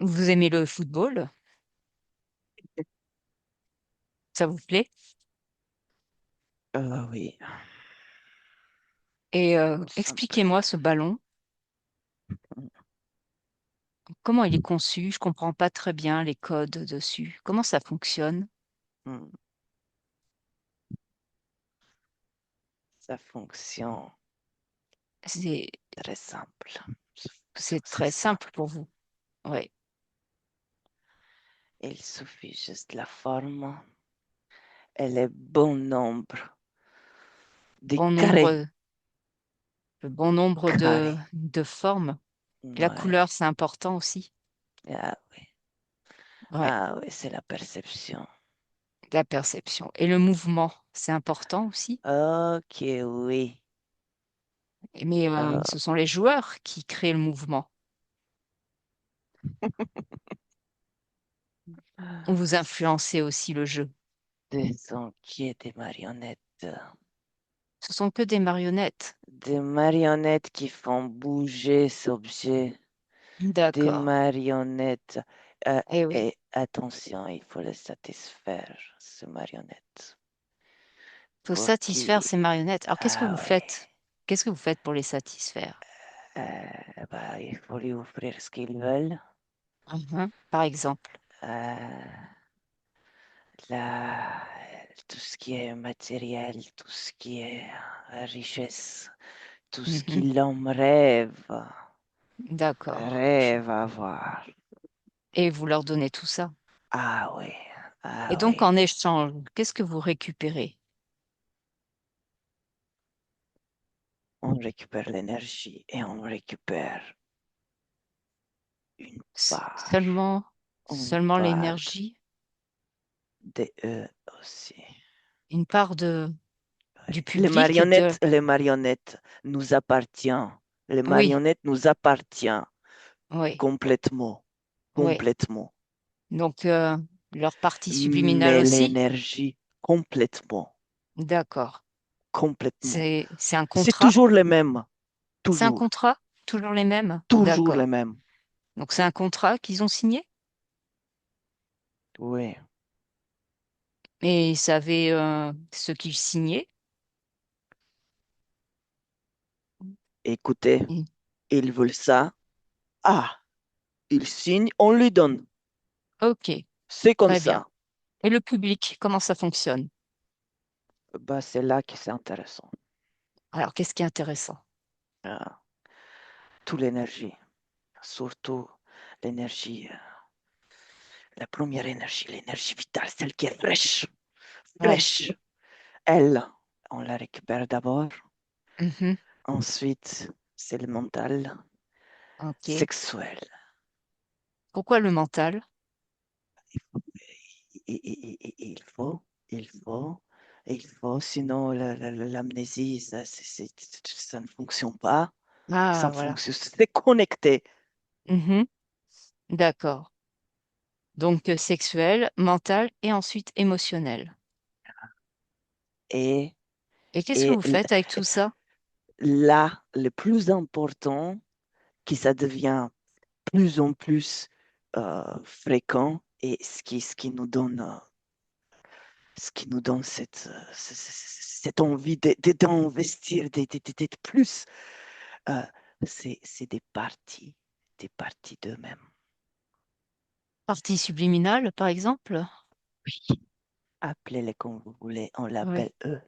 Vous aimez le football? Ça vous plaît? Oui, Et ça me plaît. expliquez-moi ce ballon. Comment il est conçu? Je comprends pas très bien les codes dessus. Comment ça fonctionne? Hmm. Ça fonctionne C'est, très simple. Ça fonctionne, c'est c'est très simple simple. pour vous. Ouais. Il suffit juste de la forme et le bon nombre de Bon carrés. nombre, le bon nombre Carrés. de formes. Et la Ouais. couleur, c'est important aussi. Ah oui, Ouais. ah oui, c'est la perception. La perception. Et le mouvement, c'est important aussi. Ok, oui. Mais Euh, ce sont les joueurs qui créent le mouvement. On vous influencez aussi le jeu. qui est des marionnettes. Ce sont que des marionnettes. Des marionnettes qui font bouger cet objet. Des D'accord. marionnettes. Eh oui. Et attention, il faut les satisfaire, ces marionnettes. Faut Pour satisfaire qui? ces marionnettes. Alors, qu'est-ce que Ah vous oui. faites? Qu'est-ce que vous faites pour les satisfaire? Bah, il faut lui offrir ce qu'ils veulent. Mhm. Par exemple. Euh, la- Tout ce qui est matériel, tout ce qui est richesse, tout ce Mhm. qui l'homme D'accord. rêve à avoir. Et vous leur donnez tout ça. Ah oui, Et ah donc, oui. en échange, qu'est-ce que vous récupérez? On récupère l'énergie et on récupère une part, Seulement, une seulement part l'énergie? de eux aussi. Une part Ouais. du public et de... Les marionnettes nous appartiennent. Les Oui, marionnettes nous appartiennent oui, complètement, oui. complètement. Donc, leur partie subliminale Mais aussi? l'énergie, complètement, D'accord. complètement. C'est un C'est contrat? toujours les mêmes, C'est un toujours, contrat? Toujours les mêmes? toujours les D'accord. mêmes. Donc, c'est un contrat qu'ils ont signé? Oui. Et ils savaient ce qu'ils signaient? Écoutez, Mm. ils veulent ça. Ah, ils signent, on lui donne. Ok, C'est comme très bien. ça. Et le public, comment ça fonctionne? Bah, c'est là que c'est intéressant. Alors, qu'est-ce qui est intéressant? Ah, toute l'énergie, surtout l'énergie, la première énergie, l'énergie vitale, celle qui est fraîche, Ouais. fraîche. Elle, on la récupère d'abord. Mhm. Ensuite, c'est le mental, Ok. sexuel. Pourquoi le mental? Il faut, il faut Il faut, sinon l'amnésie, ça ne fonctionne pas. Ça Ah, ne voilà. fonctionne, c'est connecté. Mhm. D'accord. Donc, sexuel, mental et ensuite émotionnel. Et, Et qu'est-ce que et vous faites avec tout ça? là, le plus important, qui ça devient plus en plus fréquent, et ce qui nous donne, cette envie d'investir, d'être plus, euh, c'est des parties d'eux-mêmes. Partie subliminale, par exemple? Oui, appelez-les comme vous voulez, on Oui. l'appelle eux,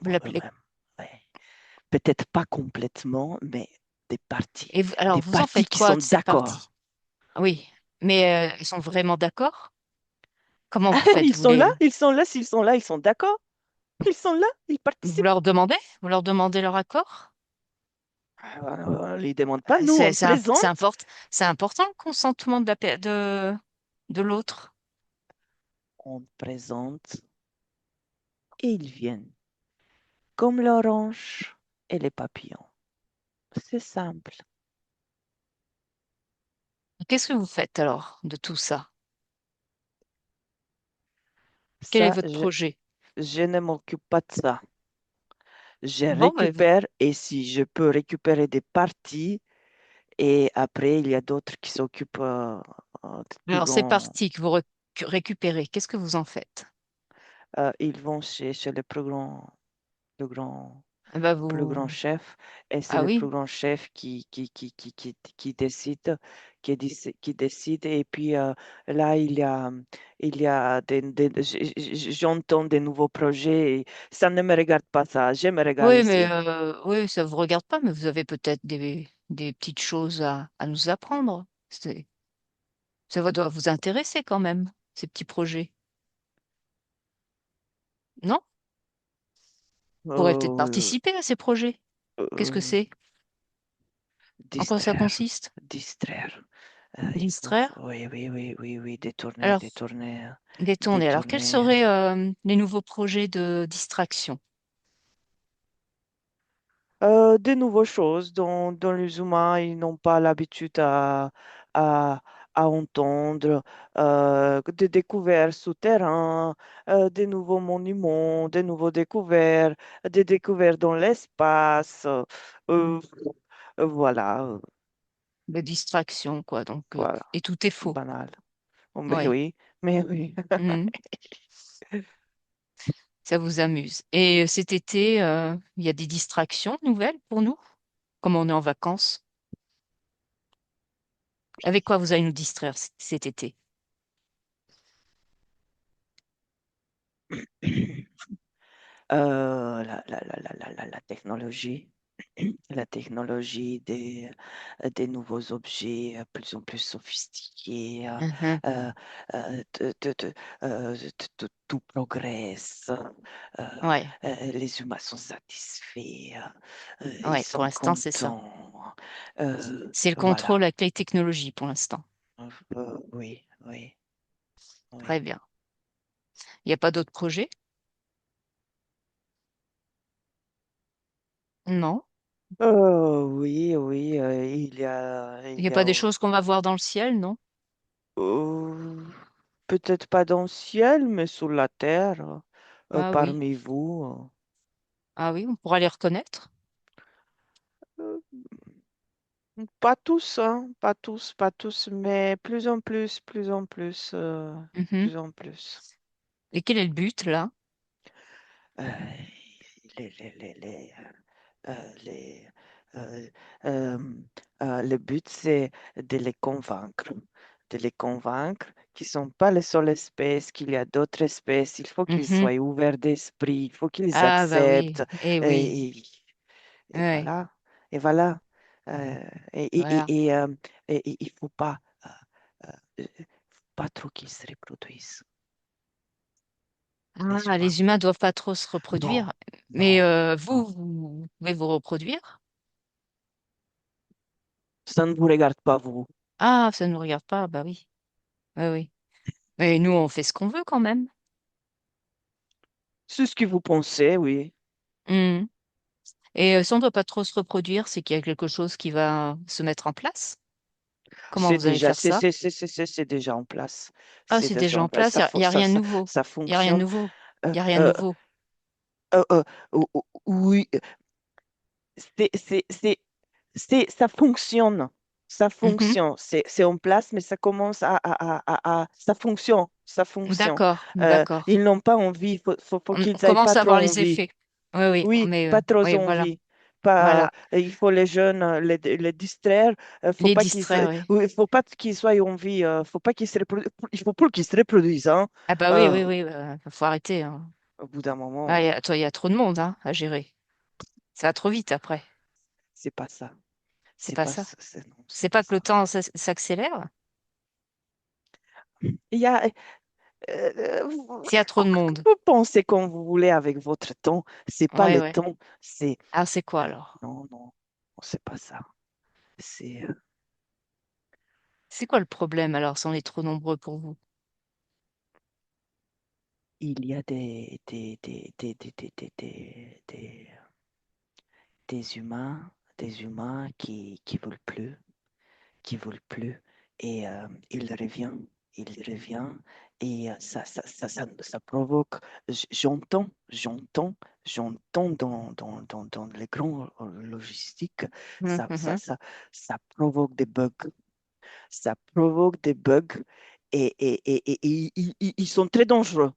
Vous complètement l'appelez. eux-mêmes. Ouais. Peut-être pas complètement, mais des parties. Alors, Des vous en parties faites qui quoi sont de ces d'accord. parties? Oui. Mais ils sont vraiment d'accord? Comment vous faites? Ils Vous sont là, les... ils sont là, s'ils sont là, ils sont d'accord. Ils sont là, ils Vous participent. leur demandez? Vous leur demandez leur accord? On ne les demande pas, nous, C'est on c'est imp- présente, c'est important le consentement de l'autre. on présente et ils viennent. Comme l'orange et les papillons. C'est simple. Qu'est-ce que vous faites alors de tout ça? Quel est Ça, votre projet? je ne m'occupe pas de ça. Je Bon, ben, récupère et si je peux récupérer des parties et après, il y a d'autres qui s'occupent de plus alors c'est grands. parti que vous récupérez. Qu'est-ce que vous en faites? Ils vont chez le Eh ben, plus grand vous... chef et c'est Ah le plus oui, grand chef qui décide et puis là il y a j'entends des nouveaux projets et ça ne me regarde pas ça, je me regarde oui, mais ici. oui, ça vous regarde pas, mais vous avez peut-être des petites choses à nous apprendre. Doit vous intéresser quand même, ces petits projets. Non? Vous pourrez peut-être Euh, participer à ces projets. Qu'est-ce que euh, c'est? En quoi ça distraire, consiste? distraire. Il faut, Distraire? oui, oui, oui, oui, oui, Alors, détourner. Alors, quels détourner. seraient les nouveaux projets de distraction? Des nouvelles choses dont les humains ils n'ont pas l'habitude à, à entendre, des découvertes souterraines, des nouveaux monuments, des nouveaux découvertes, des découvertes dans l'espace. Voilà, De distraction, quoi. Donc, voilà, et tout est faux. banal. Oh, Oui. mais oui. Mhm. Ça vous amuse. Et cet été, il y a des distractions nouvelles pour nous, comme on est en vacances. Avec quoi vous allez nous distraire cet été? La technologie, la technologie des nouveaux objets plus en plus sophistiqués, Mhm. euh, tout progresse, euh, Ouais, les humains sont satisfaits, ils ouais, pour sont l'instant, c'est ça. contents. C'est le contrôle Voilà. avec les technologies pour l'instant. Oui, oui, Très oui. bien. Il n'y a pas d'autres projets? Non. Oui, oui, Il n'y il a y pas a des choses qu'on va voir dans le ciel, non? Euh, peut-être pas dans le ciel, mais sous la terre, Ah oui. parmi vous. Ah oui, on pourra les reconnaître. Euh, Pas tous, hein, pas tous, pas tous, mais plus en plus, plus en plus, Mhm. plus en plus. Et quel est le but là? Euh, les, les, les, les, les, euh, euh, le but, c'est de les convaincre qu'ils ne sont pas les seules espèces, qu'il y a d'autres espèces. Il faut qu'ils Mhm. soient ouverts d'esprit, il faut qu'ils Ah bah oui, acceptent. eh oui, Et, et- et ouais, voilà, et voilà. Euh, et, et, voilà. et, et, euh, et il ne faut pas trop qu'ils se reproduisent, n'est-ce Ah, pas? les humains doivent pas trop se Non, reproduire. Mais non, non. vous pouvez vous reproduire? Ça ne vous regarde pas, vous. Ah, ça ne nous regarde pas, bah oui. Oui, oui. Mais nous, on fait ce qu'on veut quand même. C'est ce que vous pensez, oui. Hmm. Et ça ne doit pas trop se reproduire, c'est qu'il y a quelque chose qui va se mettre en place. Comment C'est vous allez déjà, faire ça? c'est déjà en place. Ah, C'est c'est déjà déjà en en place. place, il y a rien de nouveau. Ça Il y a rien de fonctionne. nouveau. Euh, Il y a rien de euh, nouveau. euh, euh, oui, c'est, c'est, c'est, ça fonctionne. Ça Mhm. fonctionne. C'est en place, mais ça commence ça fonctionne. Ça fonctionne. D'accord, d'accord. Ils n'ont pas envie. Faut On qu'ils aient commence pas à trop voir les envie. effets. Oui, oui, Oui, mais pas trop oui, voilà, envie. Pas, voilà. il faut les jeunes les distraire. Faut Les pas qu'ils, distraire, oui. oui, faut pas qu'ils soient envie. Faut pas qu'ils se reproduisent. Il faut pas qu'ils se reproduisent. Hein. Ah bah oui, Euh, oui, oui, faut arrêter, hein. au bout d'un Ah, moment, toi, il y a trop de monde, hein, à gérer. Ça va trop vite après. c'est pas ça. C'est C'est pas pas ça. ça. Non, c'est C'est pas pas que le ça. temps s'accélère. Il y a, S'il y a trop de monde. vous pensez comme vous voulez avec votre temps. C'est pas Ouais, le ouais. temps. C'est Ah, c'est quoi alors? non, non, c'est pas ça. C'est C'est quoi le problème alors si on est trop nombreux pour vous? il y a des humains qui veulent plus, qui veulent plus, et il revient, et ça provoque, j'entends dans les grands logistiques, Mhm, ça, ça, mhm. ça, ça provoque des bugs, ça provoque des bugs, et ils sont très dangereux.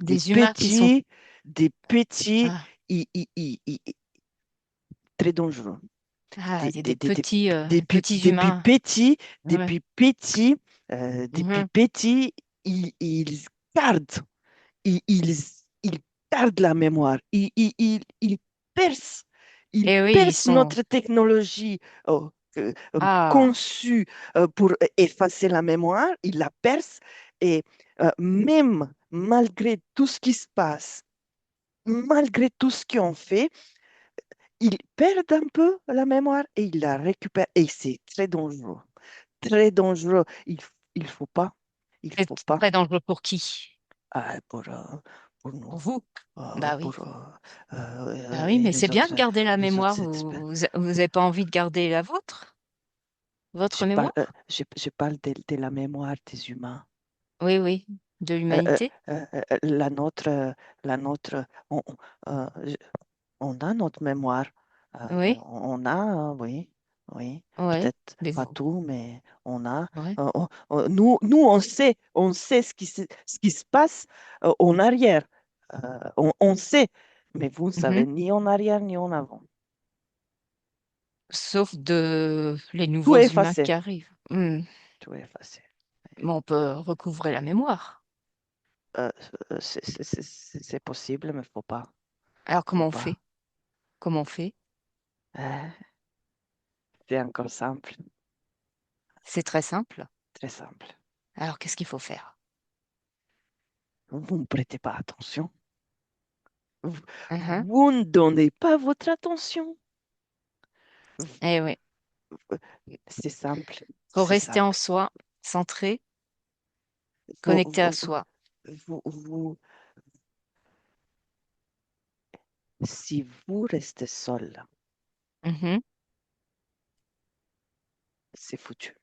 Des humains qui sont Des petits, ah, i- i- i- i- i- très dangereux. ah, il y a petits Depuis humains. petit, Ouais. depuis Mhm. petit, ils gardent, ils, ils, ils gardent la mémoire. Ils percent, ils Et oui, ils percent sont notre technologie ah conçue pour effacer la mémoire. Ils la percent et même malgré tout ce qui se passe, malgré tout ce qu'on fait, ils perdent un peu la mémoire et ils la récupèrent. Et c'est très dangereux. Très dangereux. Il faut pas. Il c'est faut pas. très dangereux pour qui? euh, pour, pour Pour nous. vous. Bah oui. Pour Bah oui, et mais c'est bien de garder la les mémoire. autres espèces. Vous avez pas envie de garder la vôtre? Votre mémoire? Je parle de la mémoire des humains. Oui, oui. De l'humanité? La nôtre, la nôtre, euh, on a notre mémoire. Oui, On a, oui, oui, ouais. peut-être Mais pas vous. tout, mais on a. Ouais. Nous, on sait ce qui se passe en arrière. On sait, mais vous ne savez Mhm. ni en arrière ni en avant. Sauf de les Tout nouveaux est humains qui effacé. arrivent. Hmm. Tout est effacé. Mais on peut recouvrer la mémoire. Euh, c'est possible, mais Alors faut comment on pas. fait? Comment on fait? Euh, c'est encore simple, C'est très simple. très simple. Alors qu'est-ce qu'il faut faire? Vous ne prêtez pas attention. Vous, Mhm. vous ne donnez pas votre attention. Eh oui. C'est simple, Faut c'est rester en simple. soi, centré, Vous, connecté à soi. si vous restez seul, Mhm. c'est foutu.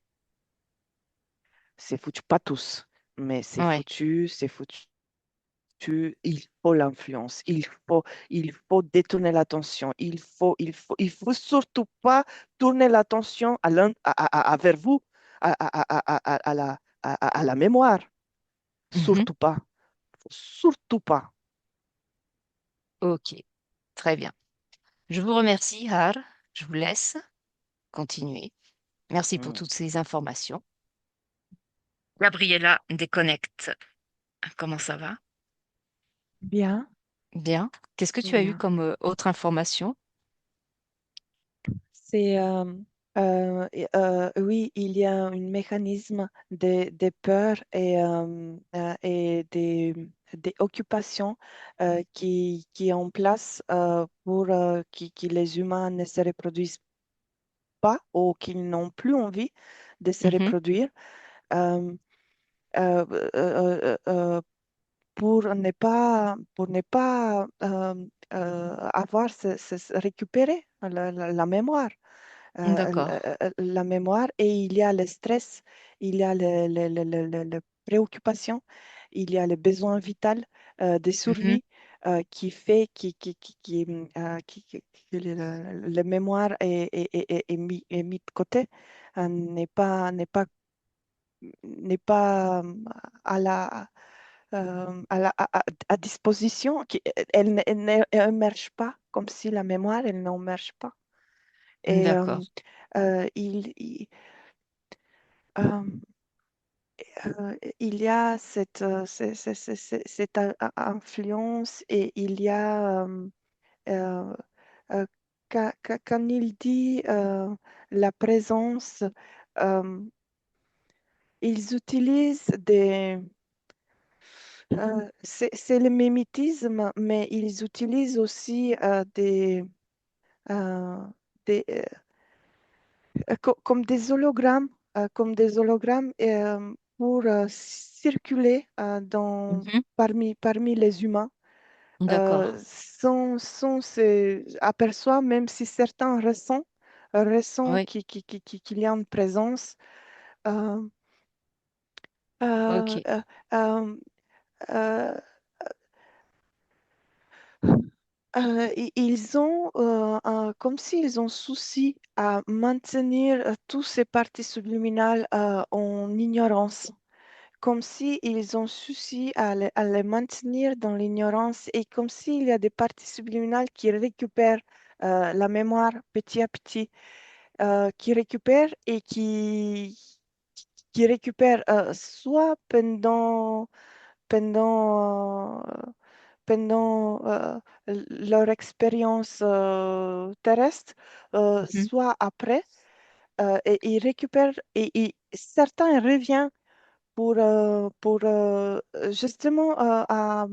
C'est foutu, pas tous, mais Ouais. c'est foutu. Il faut l'influence, il faut détourner l'attention, il faut surtout pas tourner l'attention vers vous, à la mémoire. Mhm. Surtout pas, surtout pas. Ok. Très bien. Je vous remercie, Har. Je vous laisse continuer. Merci pour Hmm. toutes ces informations. Gabriella déconnecte. Comment ça va? Bien, Bien. Qu'est-ce que tu as eu bien. comme autre information? C'est oui, il y a un mécanisme de peur et des occupations qui est en place pour que les humains ne se reproduisent pas ou qu'ils n'ont plus envie de se Mhm. reproduire. Euh, euh, euh, euh, pour ne pas avoir récupérer la mémoire. D'accord. La mémoire et il y a le stress, il y a les préoccupations, il y a le besoin vital de Mhm. survie qui fait que le mémoire est mis de côté, n'est pas à la, à disposition, elle n'émerge pas comme si la mémoire, elle n'émerge pas. Et D'accord. euh, il y a cette influence et il y a, euh, quand il dit la présence, euh, ils utilisent c'est le mimétisme, mais ils utilisent aussi euh, des, comme des hologrammes pour circuler Mhm. parmi les humains. D'accord. Aperçoit, même si certains ressentent Oui. qu'il y a une présence. euh, euh, Ok. euh, euh, euh, ils ont, comme s'ils ont souci à maintenir tous ces parties subliminales en ignorance, comme s'ils ont souci à les maintenir dans l'ignorance et comme s'il y a des parties subliminales qui récupèrent la mémoire petit à petit, qui récupèrent et qui récupèrent soit pendant, pendant leur expérience terrestre, Mhm. soit après, et ils récupèrent, et certains reviennent pour justement à,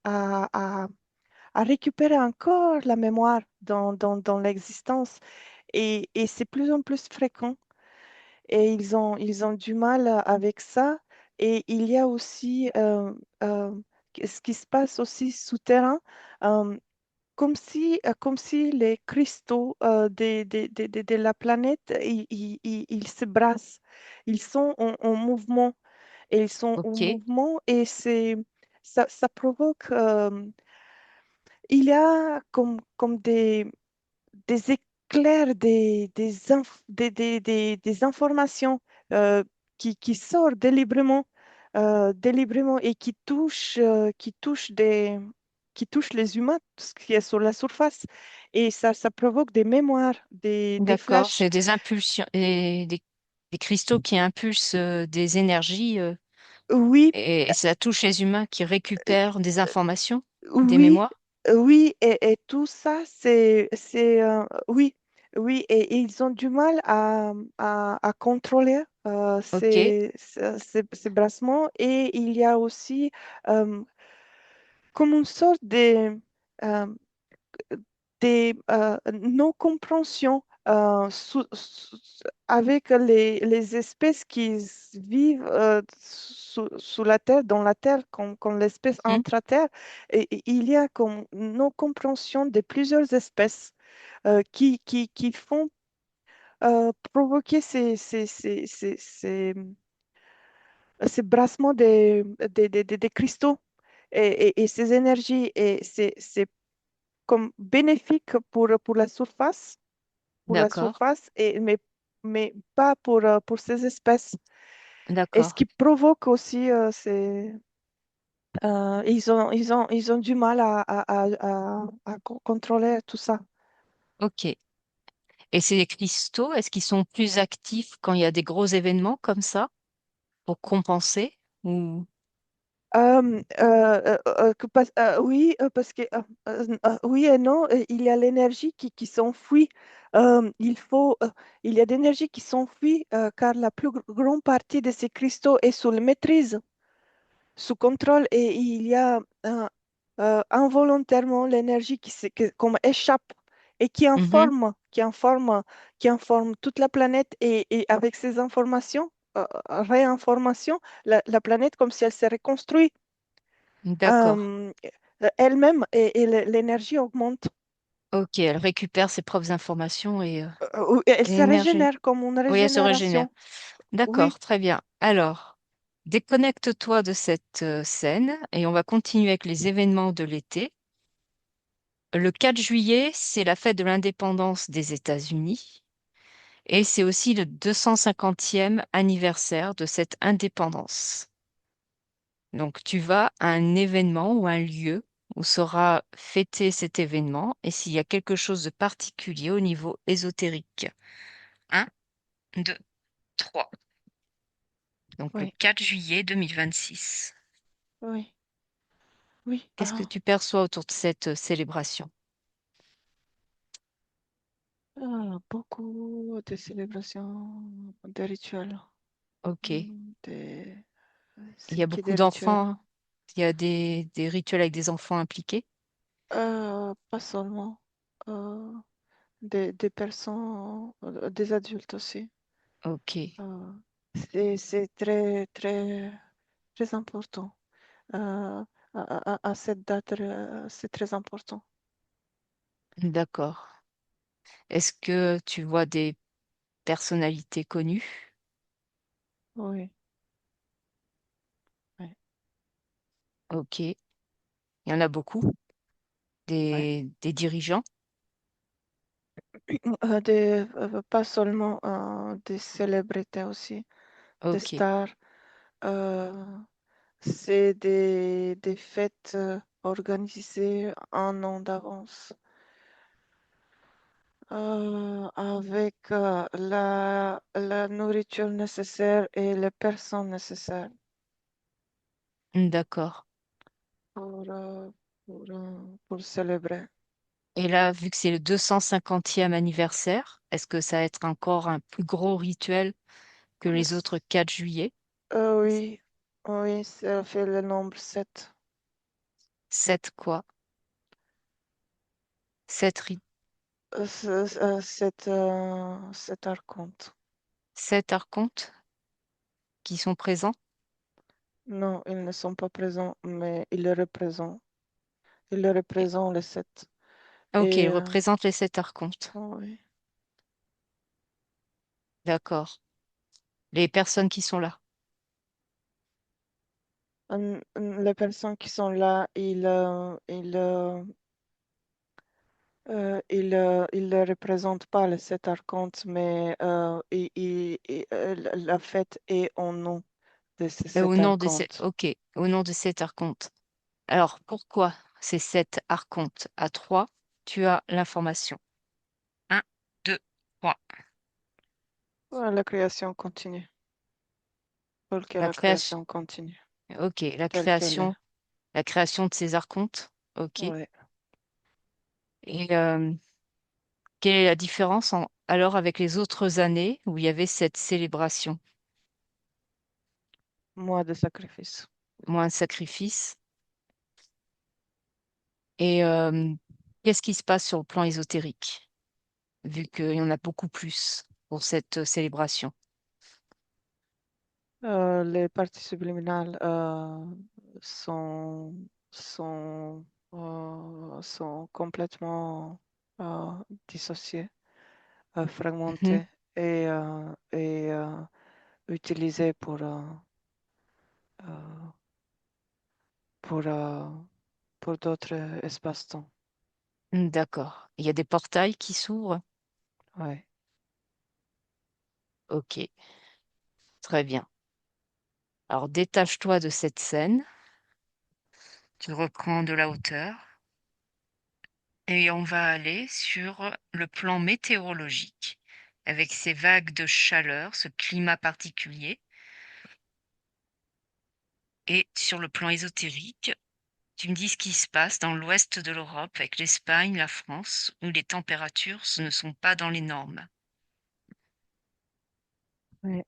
à- à récupérer encore la mémoire dans l'existence. Et c'est plus en plus fréquent. Et ils ont du mal avec ça. Et il y a aussi euh, ce qui se passe aussi souterrain, euh, comme si les cristaux de la planète, ils se brassent. Ils sont en mouvement. Et ils sont en Ok. mouvement et ça provoque, il y a comme des éclairs, des informations qui sortent délibérément et qui touchent les humains, ce qui est sur la surface. Et ça provoque des mémoires, des D'accord. flashs. C'est des impulsions et des cristaux qui impulsent des énergies Oui, et ça touche les humains qui récupèrent des informations, des oui, mémoires. oui, et tout ça, oui, oui, et ils ont du mal à contrôler Ok. ces brassements. Et il y a aussi euh, comme une sorte euh, non-compréhension avec les espèces vivent sous la terre, dans la terre, quand l'espèce Mhm. entre à terre. Et il y a comme non-compréhension de plusieurs espèces qui font provoquer ces brassements des cristaux et ces énergies. Et c'est comme bénéfique pour la D'accord. surface, mais pas pour ces espèces. Et ce D'accord. qui provoque aussi, ils ont du mal à contrôler tout ça. Ok. Et ces cristaux, est-ce qu'ils sont plus actifs quand il y a des gros événements comme ça pour compenser ou Oui, parce que oui et non, il y a l'énergie qui s'enfuit. Il y a d'énergie qui s'enfuit car la plus grande partie de ces cristaux est sous le maîtrise, sous contrôle, et il y a involontairement l'énergie comme échappe et Mhm. qui informe toute la planète, et avec ces informations, réinformations, la planète comme si elle se reconstruit. D'accord. Euh, Elle-même et l'énergie augmente. Ok, elle récupère ses propres informations Elle et se l'énergie. régénère comme une Oui, elle se régénère. régénération. Oui, D'accord, très bien. Alors, déconnecte-toi de cette scène et on va continuer avec les événements de l'été. Le 4 juillet, c'est la fête de l'indépendance des États-Unis et c'est aussi le 250e anniversaire de cette indépendance. Donc, tu vas à un événement ou un lieu où sera fêté cet événement et s'il y a quelque chose de particulier au niveau ésotérique. Un, 2, 3. Donc, le oui, 4 juillet 2026. oui, oui. Qu'est-ce que tu perçois autour de cette célébration? Beaucoup de célébrations, de rituels. Ok. Des... Il y a C'est qui beaucoup des rituels? d'enfants. Il y a des rituels avec des enfants impliqués. Pas seulement. Euh, des personnes, des adultes aussi. Ok, Euh, c'est très, très, très important. Euh, à cette date, c'est très important. d'accord. Est-ce que tu vois des personnalités connues? Oui, oui, Ok. Il y en a beaucoup. oui. Des dirigeants. Pas seulement des célébrités aussi, des Ok. stars. Euh, c'est des fêtes organisées un an d'avance avec la nourriture nécessaire et les personnes nécessaires D'accord. pour, pour célébrer. Et là, vu que c'est le 250e anniversaire, est-ce que ça va être encore un plus gros rituel que les autres 4 juillet? Oui, oui, ça fait le nombre 7. 7 quoi? 7 Cet archonte. 7 archontes qui sont présents? Non, ils ne sont pas présents, mais ils le représentent. Ils le représentent les 7. Ok, ils Et représentent les 7 archontes. oui. D'accord. Les personnes qui sont là. Les personnes qui sont là, ils ne représentent pas les 7 archontes, mais la fête est au nom de ces Au sept nom de ces, archontes. ok, au nom de 7 archontes. Alors, pourquoi ces 7 archontes à 3? Tu as l'information. Un, 2, 3. La création continue. Pour que La la création, création continue, ok, telle qu'elle est. la création de ces archontes, ok. Oui. Et quelle est la différence alors avec les autres années où il y avait cette célébration? Mois de sacrifice. Moins de sacrifices. Et qu'est-ce qui se passe sur le plan ésotérique, vu qu'il y en a beaucoup plus pour cette célébration? Les parties subliminales sont, sont complètement euh, dissociées, Mhm. fragmentées et utilisées euh, pour, euh, pour d'autres espaces-temps. D'accord. Il y a des portails qui s'ouvrent? Ouais. Ok, très bien. Alors détache-toi de cette scène, tu reprends de la hauteur et on va aller sur le plan météorologique avec ces vagues de chaleur, ce climat particulier. Et sur le plan ésotérique, tu me dis ce qui se passe dans l'ouest de l'Europe avec l'Espagne, la France, où les températures ne sont pas dans les normes. Ouais.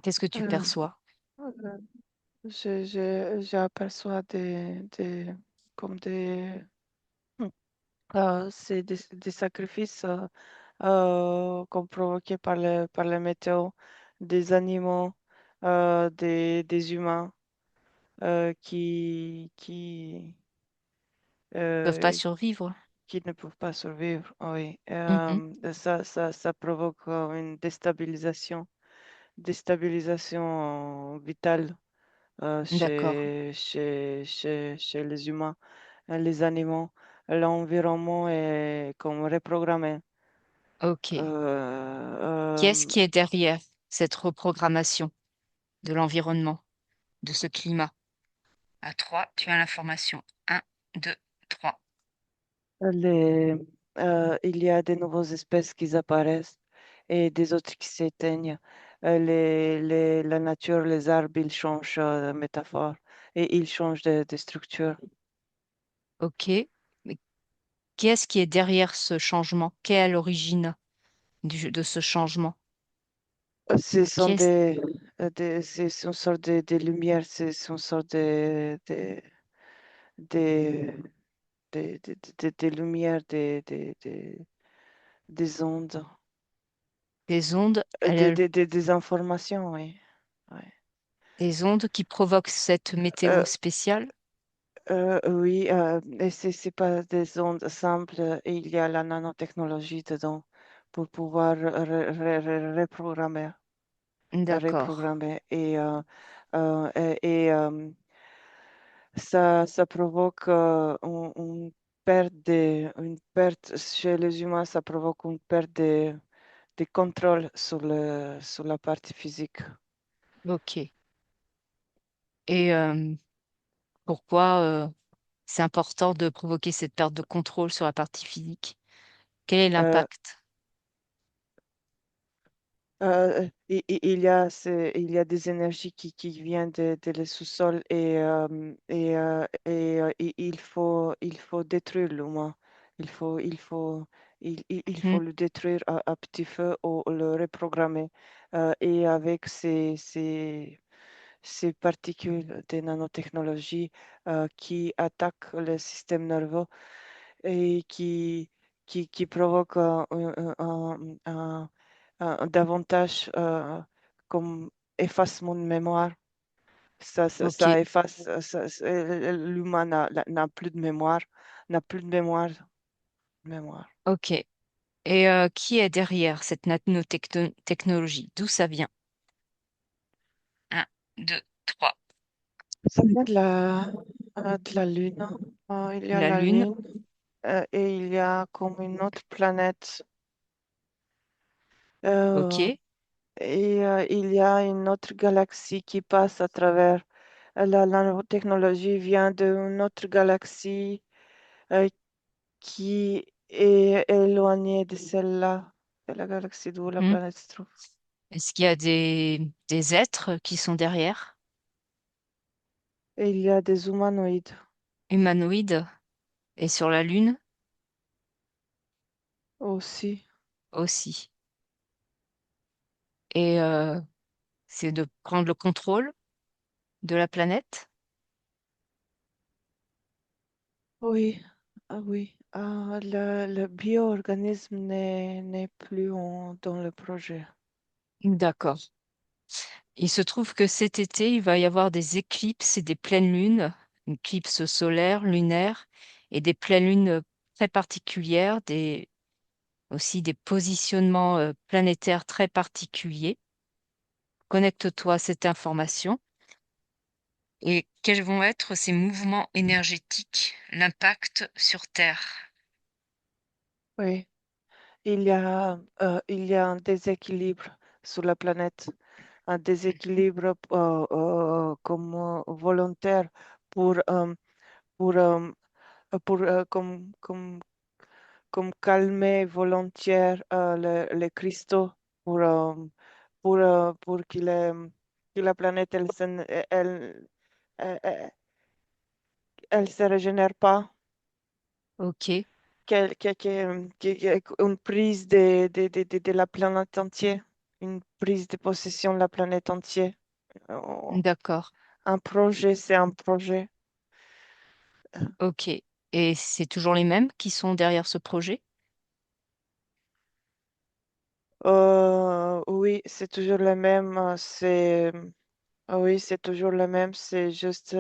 Qu'est-ce que tu Euh, perçois? euh, j'aperçois comme c'est des sacrifices comme provoqués par les météos, des animaux, des humains. Peuvent pas euh, survivre. qui ne peuvent pas survivre. Oui. Mhm. Ça provoque une déstabilisation vitale D'accord. chez les humains, les animaux. L'environnement est comme reprogrammé. Ok. Qui est-ce Euh, qui est derrière cette reprogrammation de l'environnement, de ce climat? À 3, tu as l'information. Un, 2, 3. les, il y a de nouvelles espèces qui apparaissent et des autres qui s'éteignent. La nature, les arbres, ils changent de métaphore et ils changent de structure. Ok. Mais qui est-ce qui est derrière ce changement? Qui est à l'origine de ce changement? Ce sont Qui est c'est une sorte de lumière, c'est une sorte de, de lumière, des ondes, des ondes, des informations, oui. Ouais. des ondes qui provoquent cette météo Euh, spéciale? oui, et c'est pas des ondes simples, il y a la nanotechnologie dedans pour pouvoir D'accord. reprogrammer et ça provoque une perte chez les humains, ça provoque une perte de contrôle sur la partie physique. Ok. Et pourquoi c'est important de provoquer cette perte de contrôle sur la partie physique? Quel est Euh, l'impact? il y a des énergies qui viennent de le sous-sol et il faut détruire l'humain. Il faut, il faut, il faut Mhm. le détruire à petit feu ou le reprogrammer. Et avec ces particules de nanotechnologie qui attaquent le système nerveux et qui provoquent davantage comme effacement de mémoire. Ok, Ça efface, l'humain n'a plus de mémoire, n'a plus de mémoire. ok. Et qui est derrière cette nanotechnologie? D'où ça vient? Un, 2, 3. Ça vient de la Lune. Il y a La la Lune. Lune et il y a comme une autre planète. Euh, Ok. il y a une autre galaxie qui passe à travers. La nanotechnologie vient d'une autre galaxie euh, qui est éloignée de celle-là, de la galaxie d'où la Mhm. planète se trouve. Est-ce qu'il y a des êtres qui sont derrière? Et il y a des humanoïdes Humanoïdes? Et sur la Lune aussi. aussi. Et c'est de prendre le contrôle de la planète? Oui, ah oui. Le bio-organisme n'est plus dans le projet. D'accord. Il se trouve que cet été, il va y avoir des éclipses et des pleines lunes, une éclipse solaire, lunaire, et des pleines lunes très particulières, aussi des positionnements planétaires très particuliers. Connecte-toi à cette information. Et quels vont être ces mouvements énergétiques, l'impact sur Terre? Oui, il y a un déséquilibre sur la planète, un déséquilibre comme volontaire pour, pour, euh, comme calmer volontaire les cristaux pour, euh, pour que la planète elle se régénère pas, Ok, une prise de la planète entière, une prise de possession de la planète entière. Oh, d'accord. un projet, c'est un projet. Ok. Et c'est toujours les mêmes qui sont derrière ce projet? Oui, c'est toujours le même. Ah oui, c'est toujours le même, c'est juste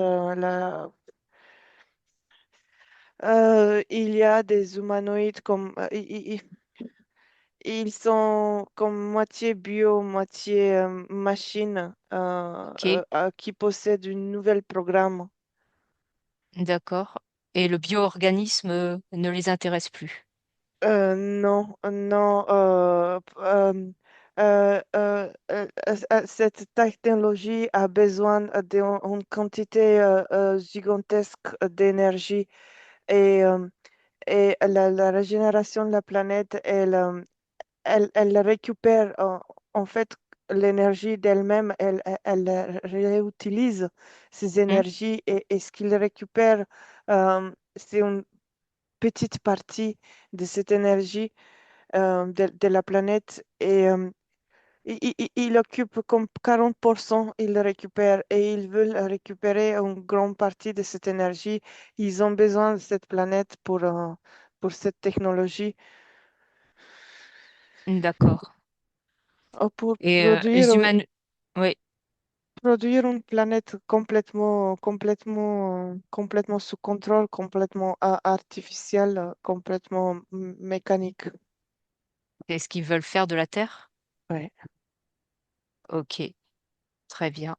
il y a des humanoïdes comme ils sont comme moitié bio, moitié machine Ok, qui possèdent une nouvelle programme. d'accord. Et le bio-organisme ne les intéresse plus. Non, non. Cette technologie a besoin d'une quantité gigantesque d'énergie et, la régénération de la planète, elle récupère en fait l'énergie d'elle-même, elle réutilise ces Hmm, énergies et ce qu'il récupère, c'est une petite partie de cette énergie de la planète et il occupe comme 40%, il le récupère et ils veulent récupérer une grande partie de cette énergie. Ils ont besoin de cette planète pour cette technologie, d'accord. pour Et les humains... Oui, produire une planète complètement sous contrôle, complètement artificielle, complètement mécanique. c'est ce qu'ils veulent faire de la Terre? Ouais. Ok, très bien.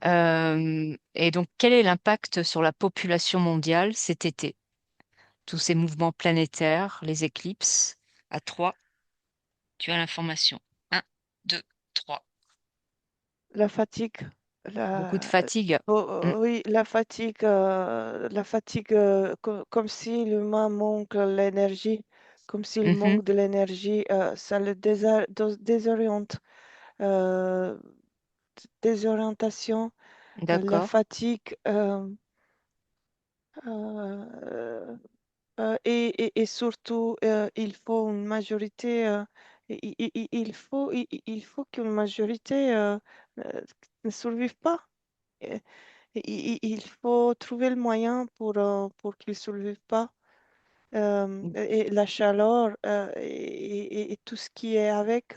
Et donc, quel est l'impact sur la population mondiale cet été? Tous ces mouvements planétaires, les éclipses. À 3, tu as l'information. Un, 2, 3. La fatigue, Beaucoup de la, fatigue. Hmm, oui, la fatigue, comme si l'humain manque l'énergie, comme s'il mhm, manque de l'énergie, ça le désoriente. Euh, Désorientation, la d'accord. fatigue, euh, et surtout, il faut une majorité, il faut qu'une majorité euh, ne survive pas. Euh, il faut trouver le moyen pour qu'ils ne survivent pas. Et la chaleur et tout ce qui est avec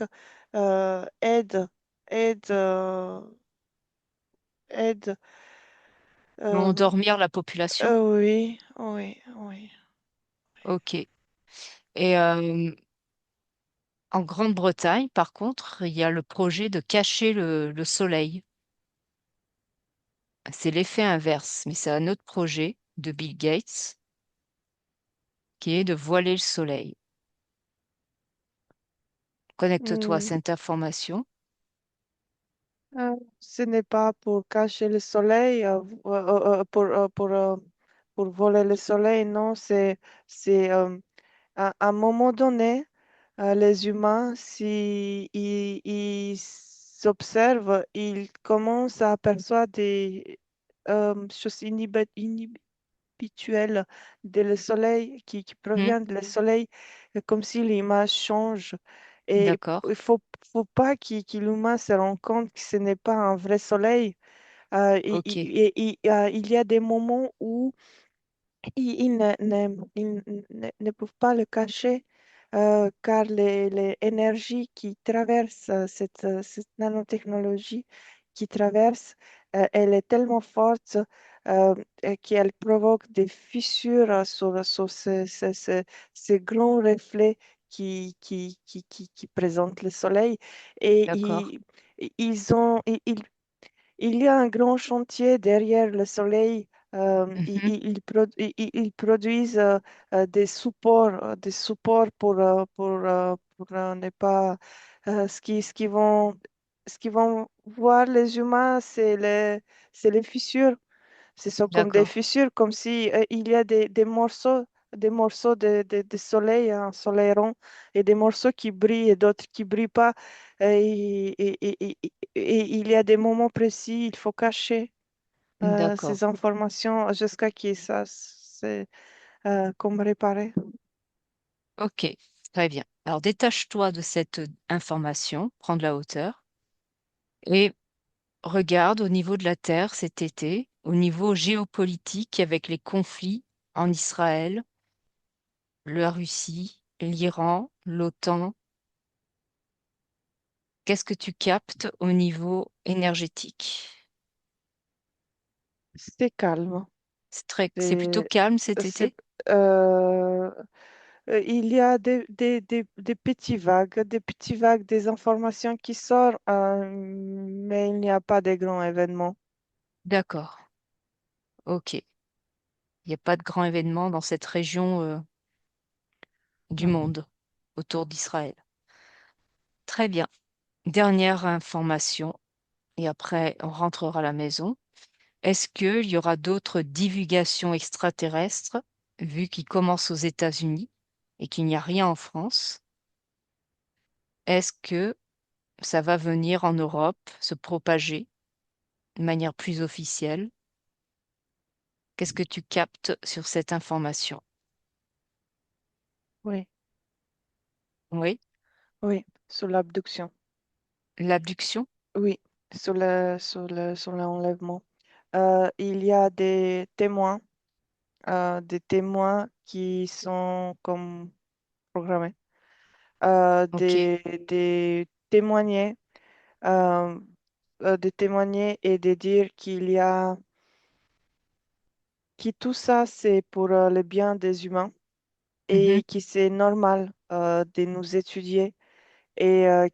aide, aide, aide. euh, Endormir la population. oui, oui, oui. Ok. Et en Grande-Bretagne, par contre, il y a le projet de cacher le soleil. C'est l'effet inverse, mais c'est un autre projet de Bill Gates qui est de voiler le soleil. Connecte-toi à Hmm. cette information. Ce n'est pas pour cacher le soleil, pour voler le soleil, non, c'est à un moment donné, les humains, si ils s'observent, ils commencent à apercevoir des choses inhabituelles de le soleil qui Hmm, proviennent du soleil, comme si l'image change. Et d'accord. faut pas que l'humain se rende compte que ce n'est pas un vrai soleil. Ok. Il y a des moments où ils ne peuvent pas le cacher car les énergies qui traversent cette nanotechnologie qui traverse, elle est tellement forte et qu'elle provoque des fissures sur ces grands reflets qui présentent le soleil. Et D'accord. il y a un grand chantier derrière le soleil. Mhm, Ils produisent des supports pour ne pas. Ce qui vont voir les humains, c'est les fissures. Ce sont comme des d'accord. fissures, comme si il y a des morceaux de soleil, un soleil rond, et des morceaux qui brillent et d'autres qui brillent pas. Et il y a des moments précis, il faut cacher D'accord. ces informations jusqu'à ce que ça c'est comme réparé. Ok. Très bien. Alors, détache-toi de cette information, prends de la hauteur et regarde au niveau de la Terre cet été, au niveau géopolitique avec les conflits en Israël, la Russie, l'Iran, l'OTAN. Qu'est-ce que tu captes au niveau énergétique? C'est calme. C'est plutôt C'est, calme cet c'est, été? euh, il y a des petits vagues, des informations qui sortent, mais il n'y a pas de grands événements. D'accord. Ok. Il n'y a pas de grand événement dans cette région, du Non. monde autour d'Israël. Très bien. Dernière information, et après on rentrera à la maison. Est-ce qu'il y aura d'autres divulgations extraterrestres, vu qu'ils commencent aux États-Unis et qu'il n'y a rien en France? Est-ce que ça va venir en Europe, se propager de manière plus officielle? Qu'est-ce que tu captes sur cette information? Oui, Oui, oui, sur l'abduction. l'abduction? Oui, sur l'enlèvement. Il y a des témoins qui sont comme programmés, Ok. des témoigner, euh, de témoigner et de dire que tout ça, c'est pour le bien des humains Mhm. et que c'est normal de nous étudier et euh,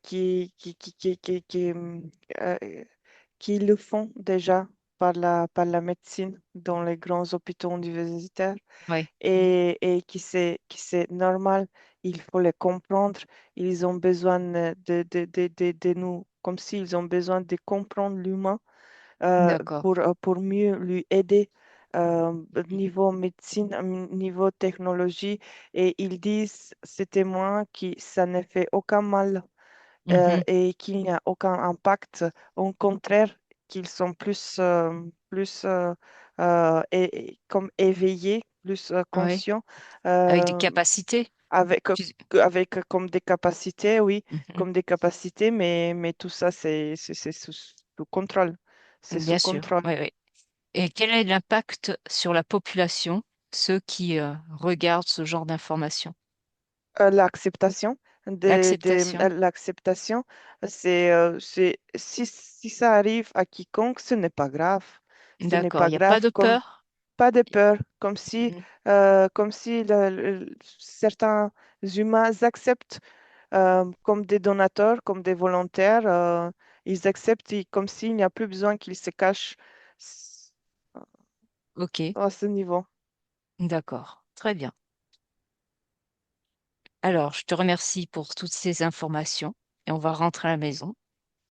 qui le font déjà par la médecine dans les grands hôpitaux universitaires Oui, et qui c'est normal, il faut les comprendre, ils ont besoin de nous, comme s'ils ont besoin de comprendre l'humain d'accord. pour mieux lui aider niveau médecine, niveau technologie, et ils disent, ces témoins, que ça ne fait aucun mal Mhm. et qu'il n'y a aucun impact. Au contraire, qu'ils sont plus comme éveillés, plus Oui, conscients, avec des euh, capacités. avec, Tu- comme des capacités, oui, Mhm. comme des capacités, mais tout ça, c'est sous contrôle. C'est sous Bien sûr, contrôle. oui, oui. Et quel est l'impact sur la population, ceux qui regardent ce genre d'informations? L'acceptation L'acceptation? l'acceptation, si ça arrive à quiconque, ce n'est pas grave. Ce n'est D'accord, pas il n'y a pas grave de comme peur? pas de Y- peur, Mhm. comme si certains humains acceptent comme des donateurs, comme des volontaires, ils acceptent comme s'il n'y a plus besoin qu'ils se cachent s- Ok, à ce niveau. d'accord, très bien. Alors, je te remercie pour toutes ces informations et on va rentrer à la maison.